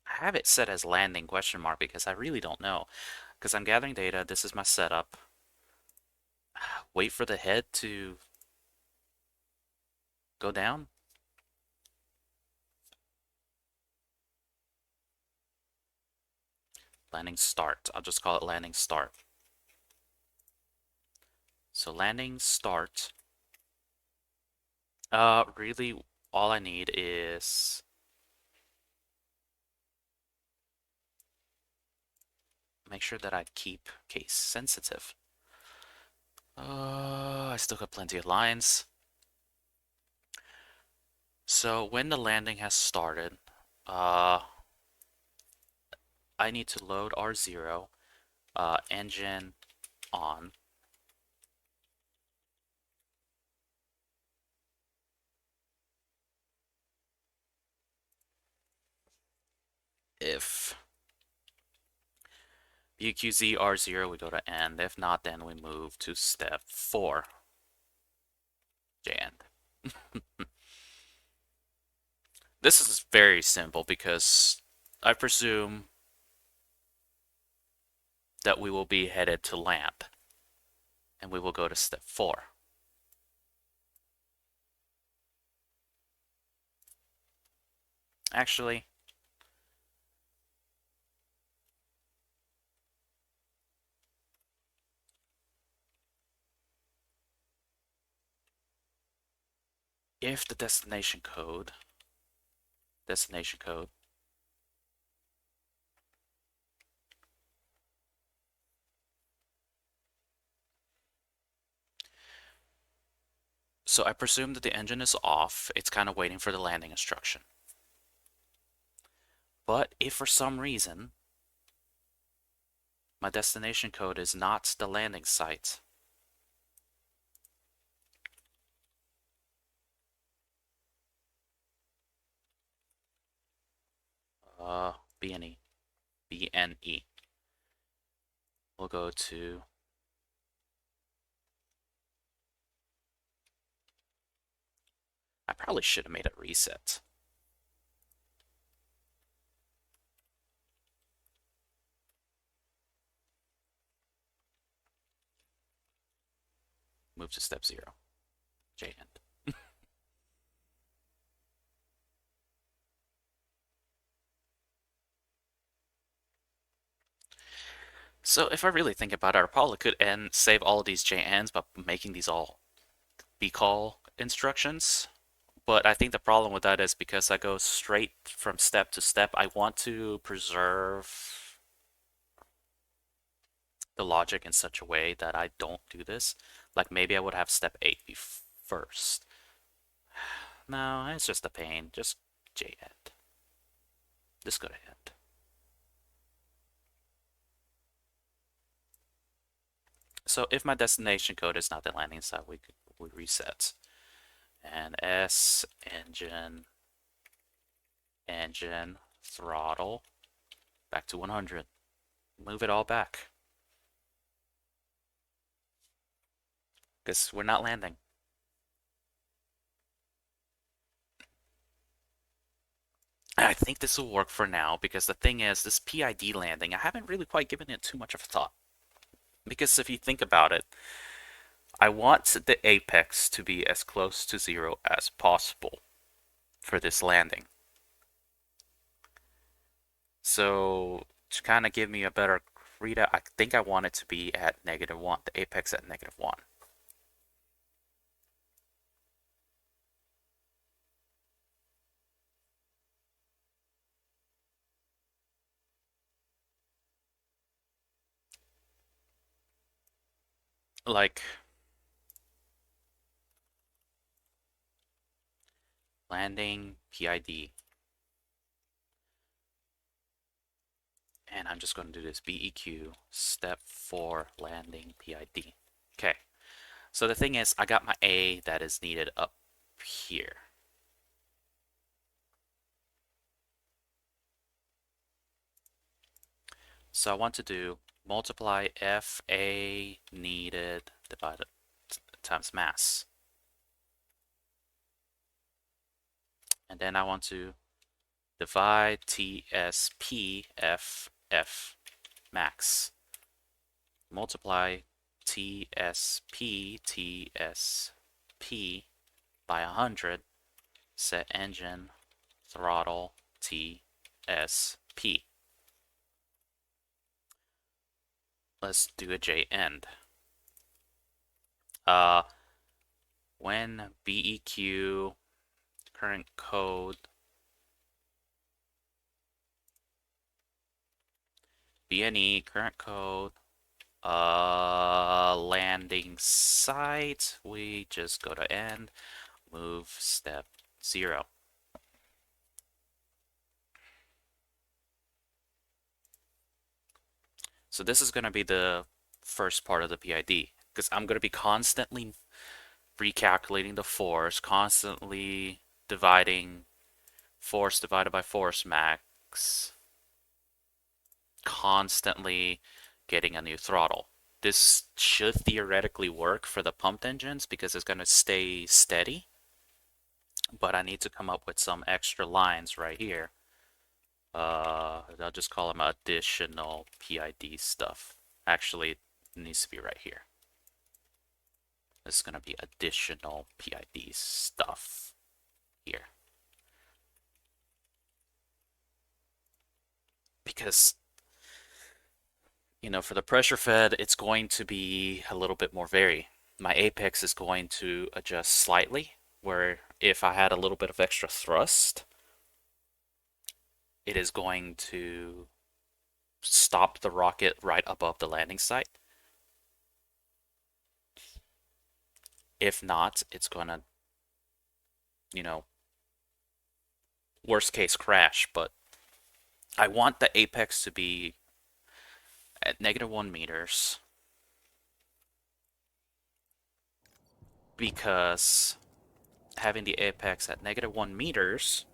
I have it set as landing question mark because I really don't know. Because I'm gathering data, this is my setup. Wait for the head to go down. Landing start. I'll just call it landing start. So landing start. Really all I need is make sure that I keep case sensitive. I still got plenty of lines. So when the landing has started, I need to load R0 engine on. If beqz r0, we go to end. If not, then we move to step 4, end. This is very simple because I presume that we will be headed to land, and we will go to step 4. Actually, if the destination code, so I presume that the engine is off. It's kind of waiting for the landing instruction. But if for some reason my destination code is not the landing site, BNE, BNE. We'll go to I probably should have made a reset. Move to step 0. end. So if I really think about it, I probably could save all of these JNs by making these all bcall instructions. But I think the problem with that is because I go straight from step to step, I want to preserve the logic in such a way that I don't do this. Like maybe I would have step 8 be first. No, it's just a pain. Just end. Just go to end. So if my destination code is not the landing site, we reset. And S engine throttle back to 100. Move it all back. Because we're not landing. I think this will work for now because the thing is, this PID landing, I haven't really quite given it too much of a thought. Because if you think about it, I want the apex to be as close to 0 as possible for this landing. So to kind of give me a better readout, I think I want it to be at -1, the apex at -1. Like landing PID. And I'm just going to do this beq step 4 landing PID. Okay. So the thing is, I got my A that is needed up here. So I want to do multiply FA needed divided times mass. And then I want to divide TSPFF max. Multiply TSP by 100. Set engine throttle TSP. Let's do a end. When BEQ current code BNE current code landing site, we just go to end, move step 0. So this is going to be the first part of the PID, because I'm going to be constantly recalculating the force, constantly dividing force divided by force max, constantly getting a new throttle. This should theoretically work for the pumped engines because it's going to stay steady, but I need to come up with some extra lines right here. I'll just call them additional PID stuff. Actually, it needs to be right here. This is going to be additional PID stuff here. Because, you know, for the pressure fed, it's going to be a little bit more varied. My apex is going to adjust slightly, where if I had a little bit of extra thrust, it is going to stop the rocket right above the landing site. If not, it's going to, you know, worst case crash, but I want the apex to be at -1 meters because having the apex at -1 meters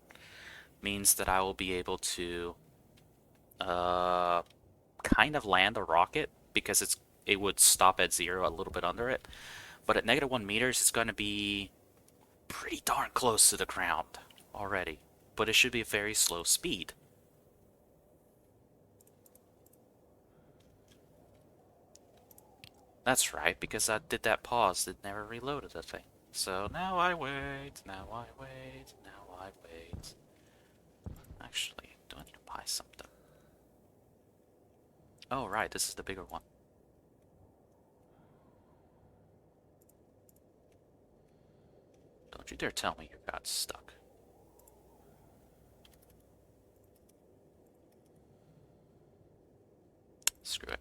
means that I will be able to kind of land a rocket because it would stop at 0 a little bit under it. But at -1 meters, it's going to be pretty darn close to the ground already. But it should be a very slow speed. That's right, because I did that pause. It never reloaded the thing. So now I wait, now I wait, now I wait. Actually, do I need to buy something? Oh, right, this is the bigger one. Don't you dare tell me you got stuck. Screw it.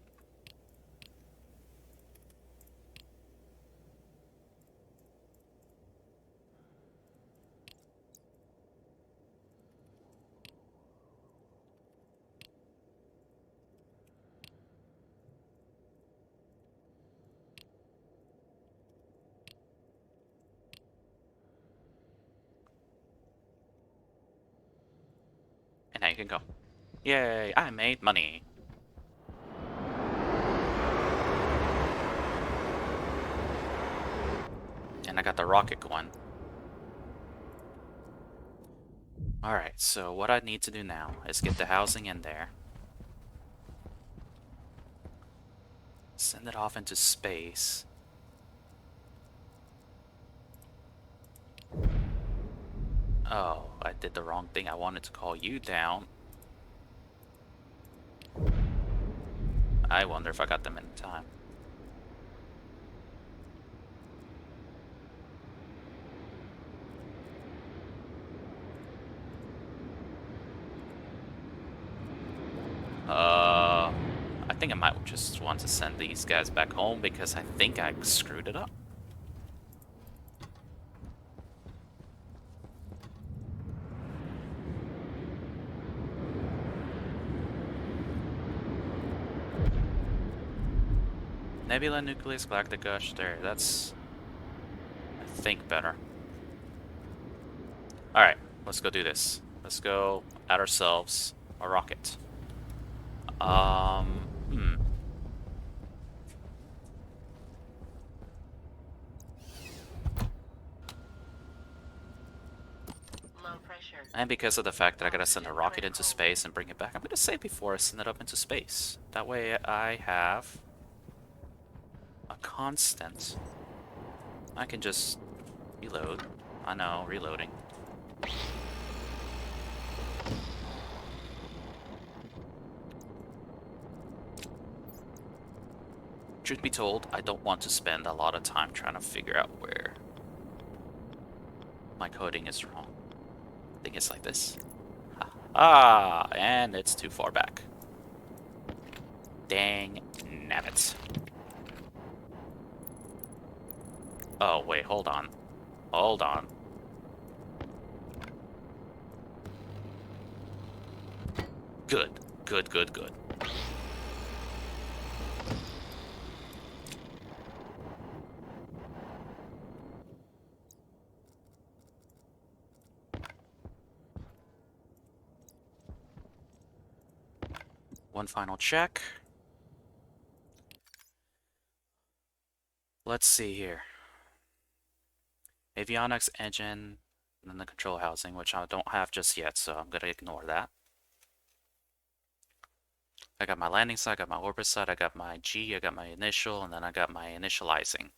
And now you can go. Yay, I made money. And I got the rocket going. Alright, so what I need to do now is get the housing in there. Send it off into space. Oh, I did the wrong thing. I wanted to call you down. I wonder if I got them in time. I think I might just want to send these guys back home because I think I screwed it up. Nebula, nucleus, galactic gush. There, that's, I think, better. Alright, let's go do this. Let's go add ourselves a rocket. Low pressure. And because of the fact that I gotta send a rocket into space and bring it back, I'm gonna save before I send it up into space. That way I have a constant. I can just reload. I know, reloading. Truth be told, I don't want to spend a lot of time trying to figure out where my coding is wrong. I think it's like this. Ah, and it's too far back. Dang nabbit. Oh, wait, hold on. Hold on. Good. Good, good, good. One final check. Let's see here. Avionics, engine, and then the control housing, which I don't have just yet, so I'm going to ignore that. I got my landing site, I got my orbit site, I got my G, I got my initial, and then I got my initializing.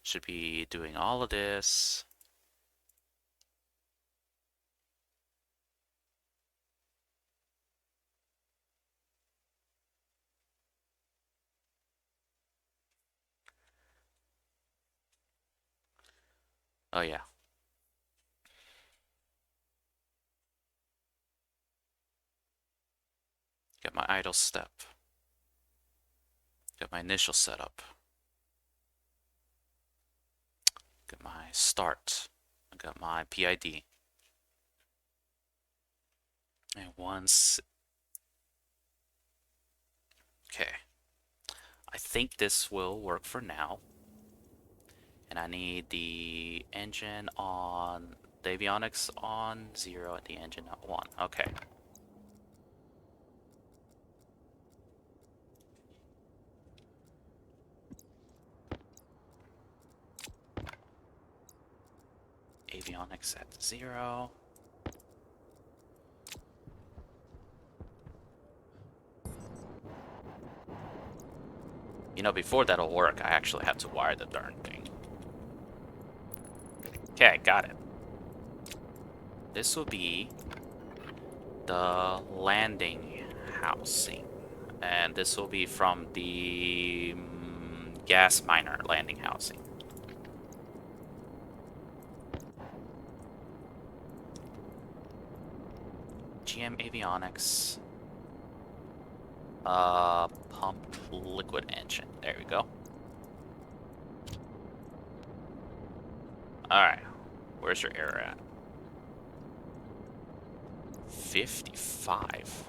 Should be doing all of this. Oh yeah. Got my idle step. Got my initial setup. Got my start. I got my PID. And once... Okay. I think this will work for now. And I need the engine on... The avionics on 0 and the engine at 1. Okay. Avionics at 0. You know, before that'll work, I actually have to wire the darn thing. Okay, got it. This will be the landing housing. And this will be from the gas miner landing housing. GM Avionics. Pump liquid engine. There we go. Alright. Where's your error at? 55.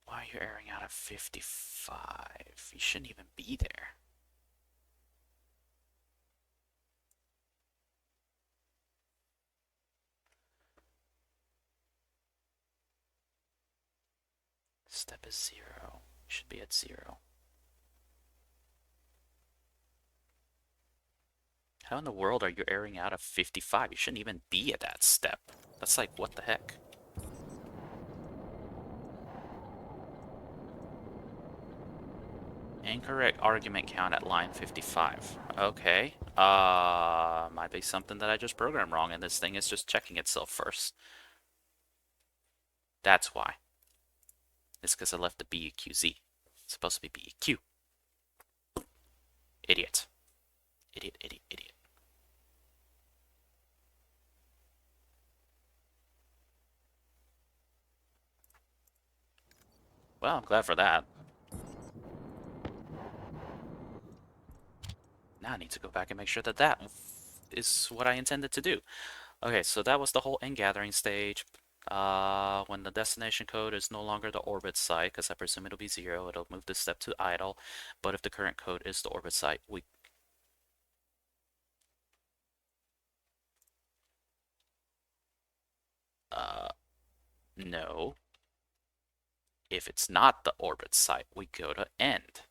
Why are you airing out at 55? You shouldn't even be there. Step is 0. You should be at 0. How in the world are you airing out at 55? You shouldn't even be at that step. That's like, what the heck? Incorrect argument count at line 55. Okay. Might be something that I just programmed wrong and this thing is just checking itself first. That's why. It's because I left the beqz. It's supposed to be beq. Idiot. Idiot, idiot, idiot. Well, I'm glad for that. Now I need to go back and make sure that that is what I intended to do. Okay, so that was the whole end gathering stage. When the destination code is no longer the orbit site, because I presume it'll be 0, it'll move this step to idle. But if the current code is the orbit site, we... no. If it's not the orbit site, we go to end.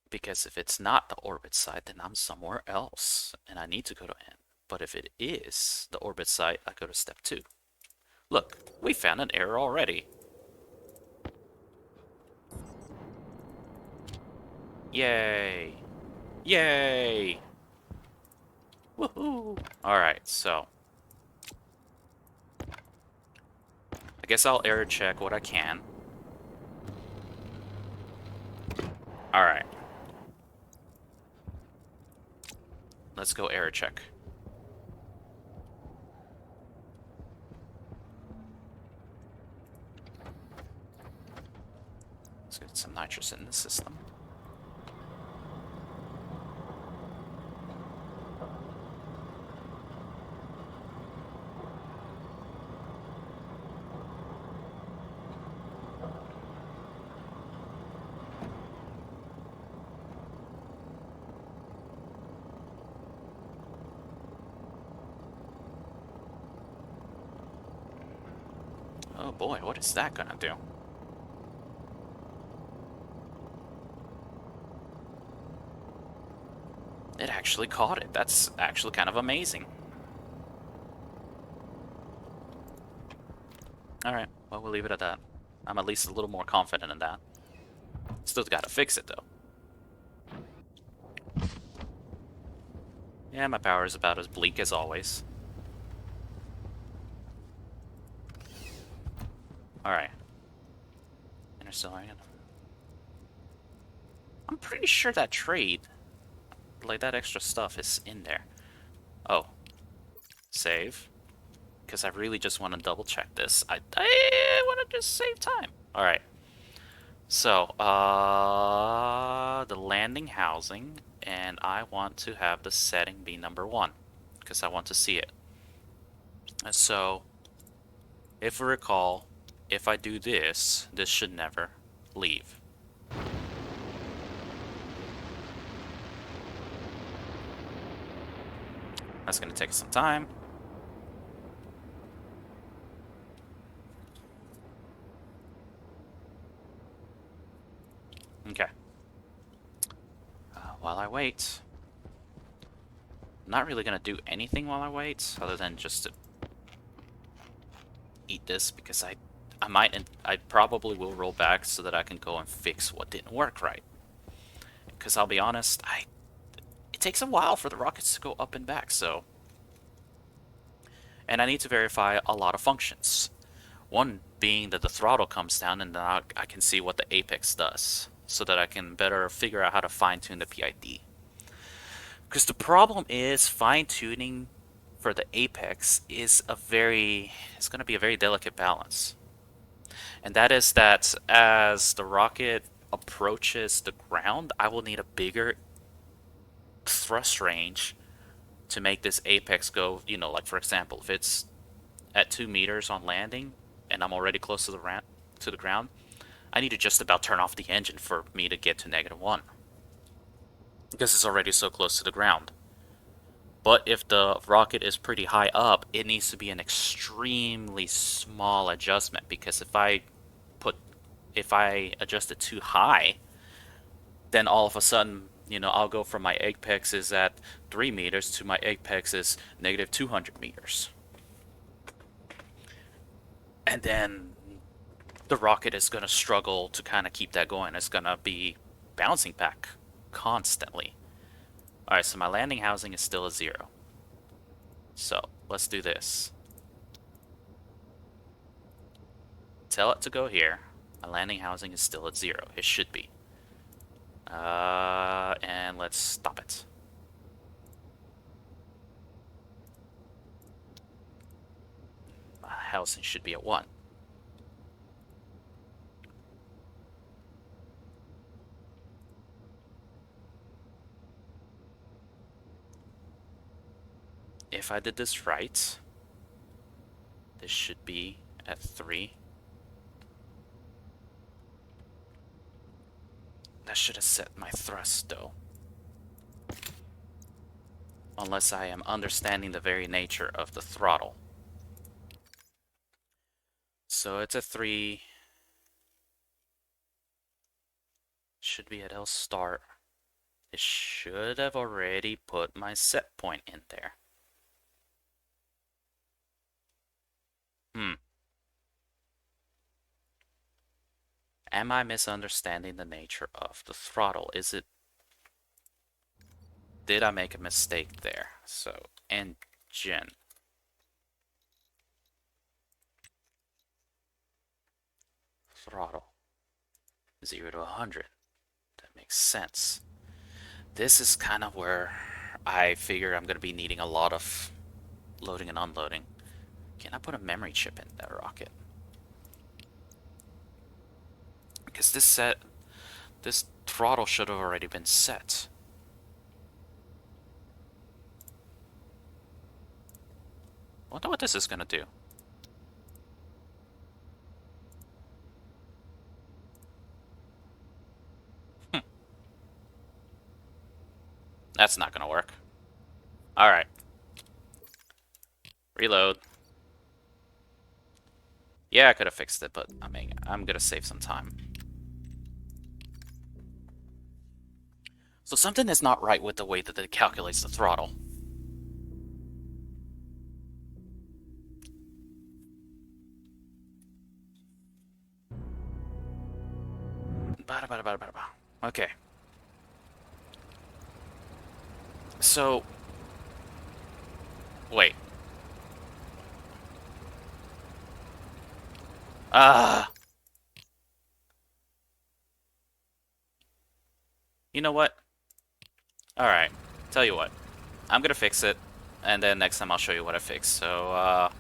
Because if it's not the orbit site, then I'm somewhere else, and I need to go to end. But if it is the orbit site, I go to step 2. Look, we found an error already. Yay! Yay! Woohoo! Alright, so... I guess I'll error check what I can. Alright. Let's go error check. Let's get some nitrous in the system. Oh boy, what is that gonna do? It actually caught it. That's actually kind of amazing. Alright, well, we'll leave it at that. I'm at least a little more confident in that. Still gotta fix it, though. Yeah, my power is about as bleak as always. Alright. Interstellar. I'm pretty sure that trade, like that extra stuff, is in there. Oh. Save. Because I really just want to double check this. I want to just save time. Alright. So, the landing housing, and I want to have the setting be number 1. Because I want to see it. So, if we recall, if I do this, this should never leave. That's going to take some time. Okay. While I wait, I'm not really going to do anything while I wait, other than just to eat this, because I probably will roll back so that I can go and fix what didn't work right. Because I'll be honest, it takes a while for the rockets to go up and back, so... And I need to verify a lot of functions. One being that the throttle comes down and then I can see what the apex does, so that I can better figure out how to fine-tune the PID. Because the problem is fine-tuning for the apex is it's going to be a very delicate balance. And that is that as the rocket approaches the ground, I will need a bigger thrust range to make this apex go, like for example, if it's at 2 meters on landing and I'm already close to the ground, I need to just about turn off the engine for me to get to -1. Because it's already so close to the ground. But if the rocket is pretty high up, it needs to be an extremely small adjustment, because if I adjust it too high, then all of a sudden, I'll go from my apex is at 3 meters to my apex is -200 meters. And then the rocket is going to struggle to kind of keep that going. It's going to be bouncing back constantly. Alright, so my landing housing is still a 0. So, let's do this. Tell it to go here. My landing housing is still at 0. It should be. And let's stop it. My housing should be at 1. If I did this right, this should be at 3. That should have set my thrust, though. Unless I am understanding the very nature of the throttle. So it's a 3. Should be at L start. It should have already put my set point in there. Am I misunderstanding the nature of the throttle? Did I make a mistake there? So, engine. Throttle. 0 to 100. That makes sense. This is kind of where I figure I'm going to be needing a lot of loading and unloading. Can I put a memory chip in that rocket? Because this throttle should have already been set. I wonder what this is going to do. That's not going to work. Alright. Reload. Yeah, I could have fixed it, but I mean, I'm gonna save some time. So something is not right with the way that it calculates the throttle. Okay. So, wait. Ah. You know what? Alright. Tell you what. I'm gonna fix it, and then next time I'll show you what I fixed. So,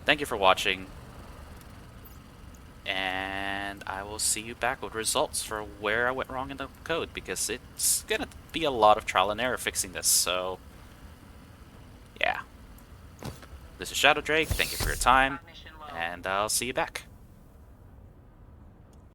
thank you for watching, and I will see you back with results for where I went wrong in the code, because it's gonna be a lot of trial and error fixing this, so, yeah. This is Shadow Drake, thank you for your time, Cognition low. and I'll see you back.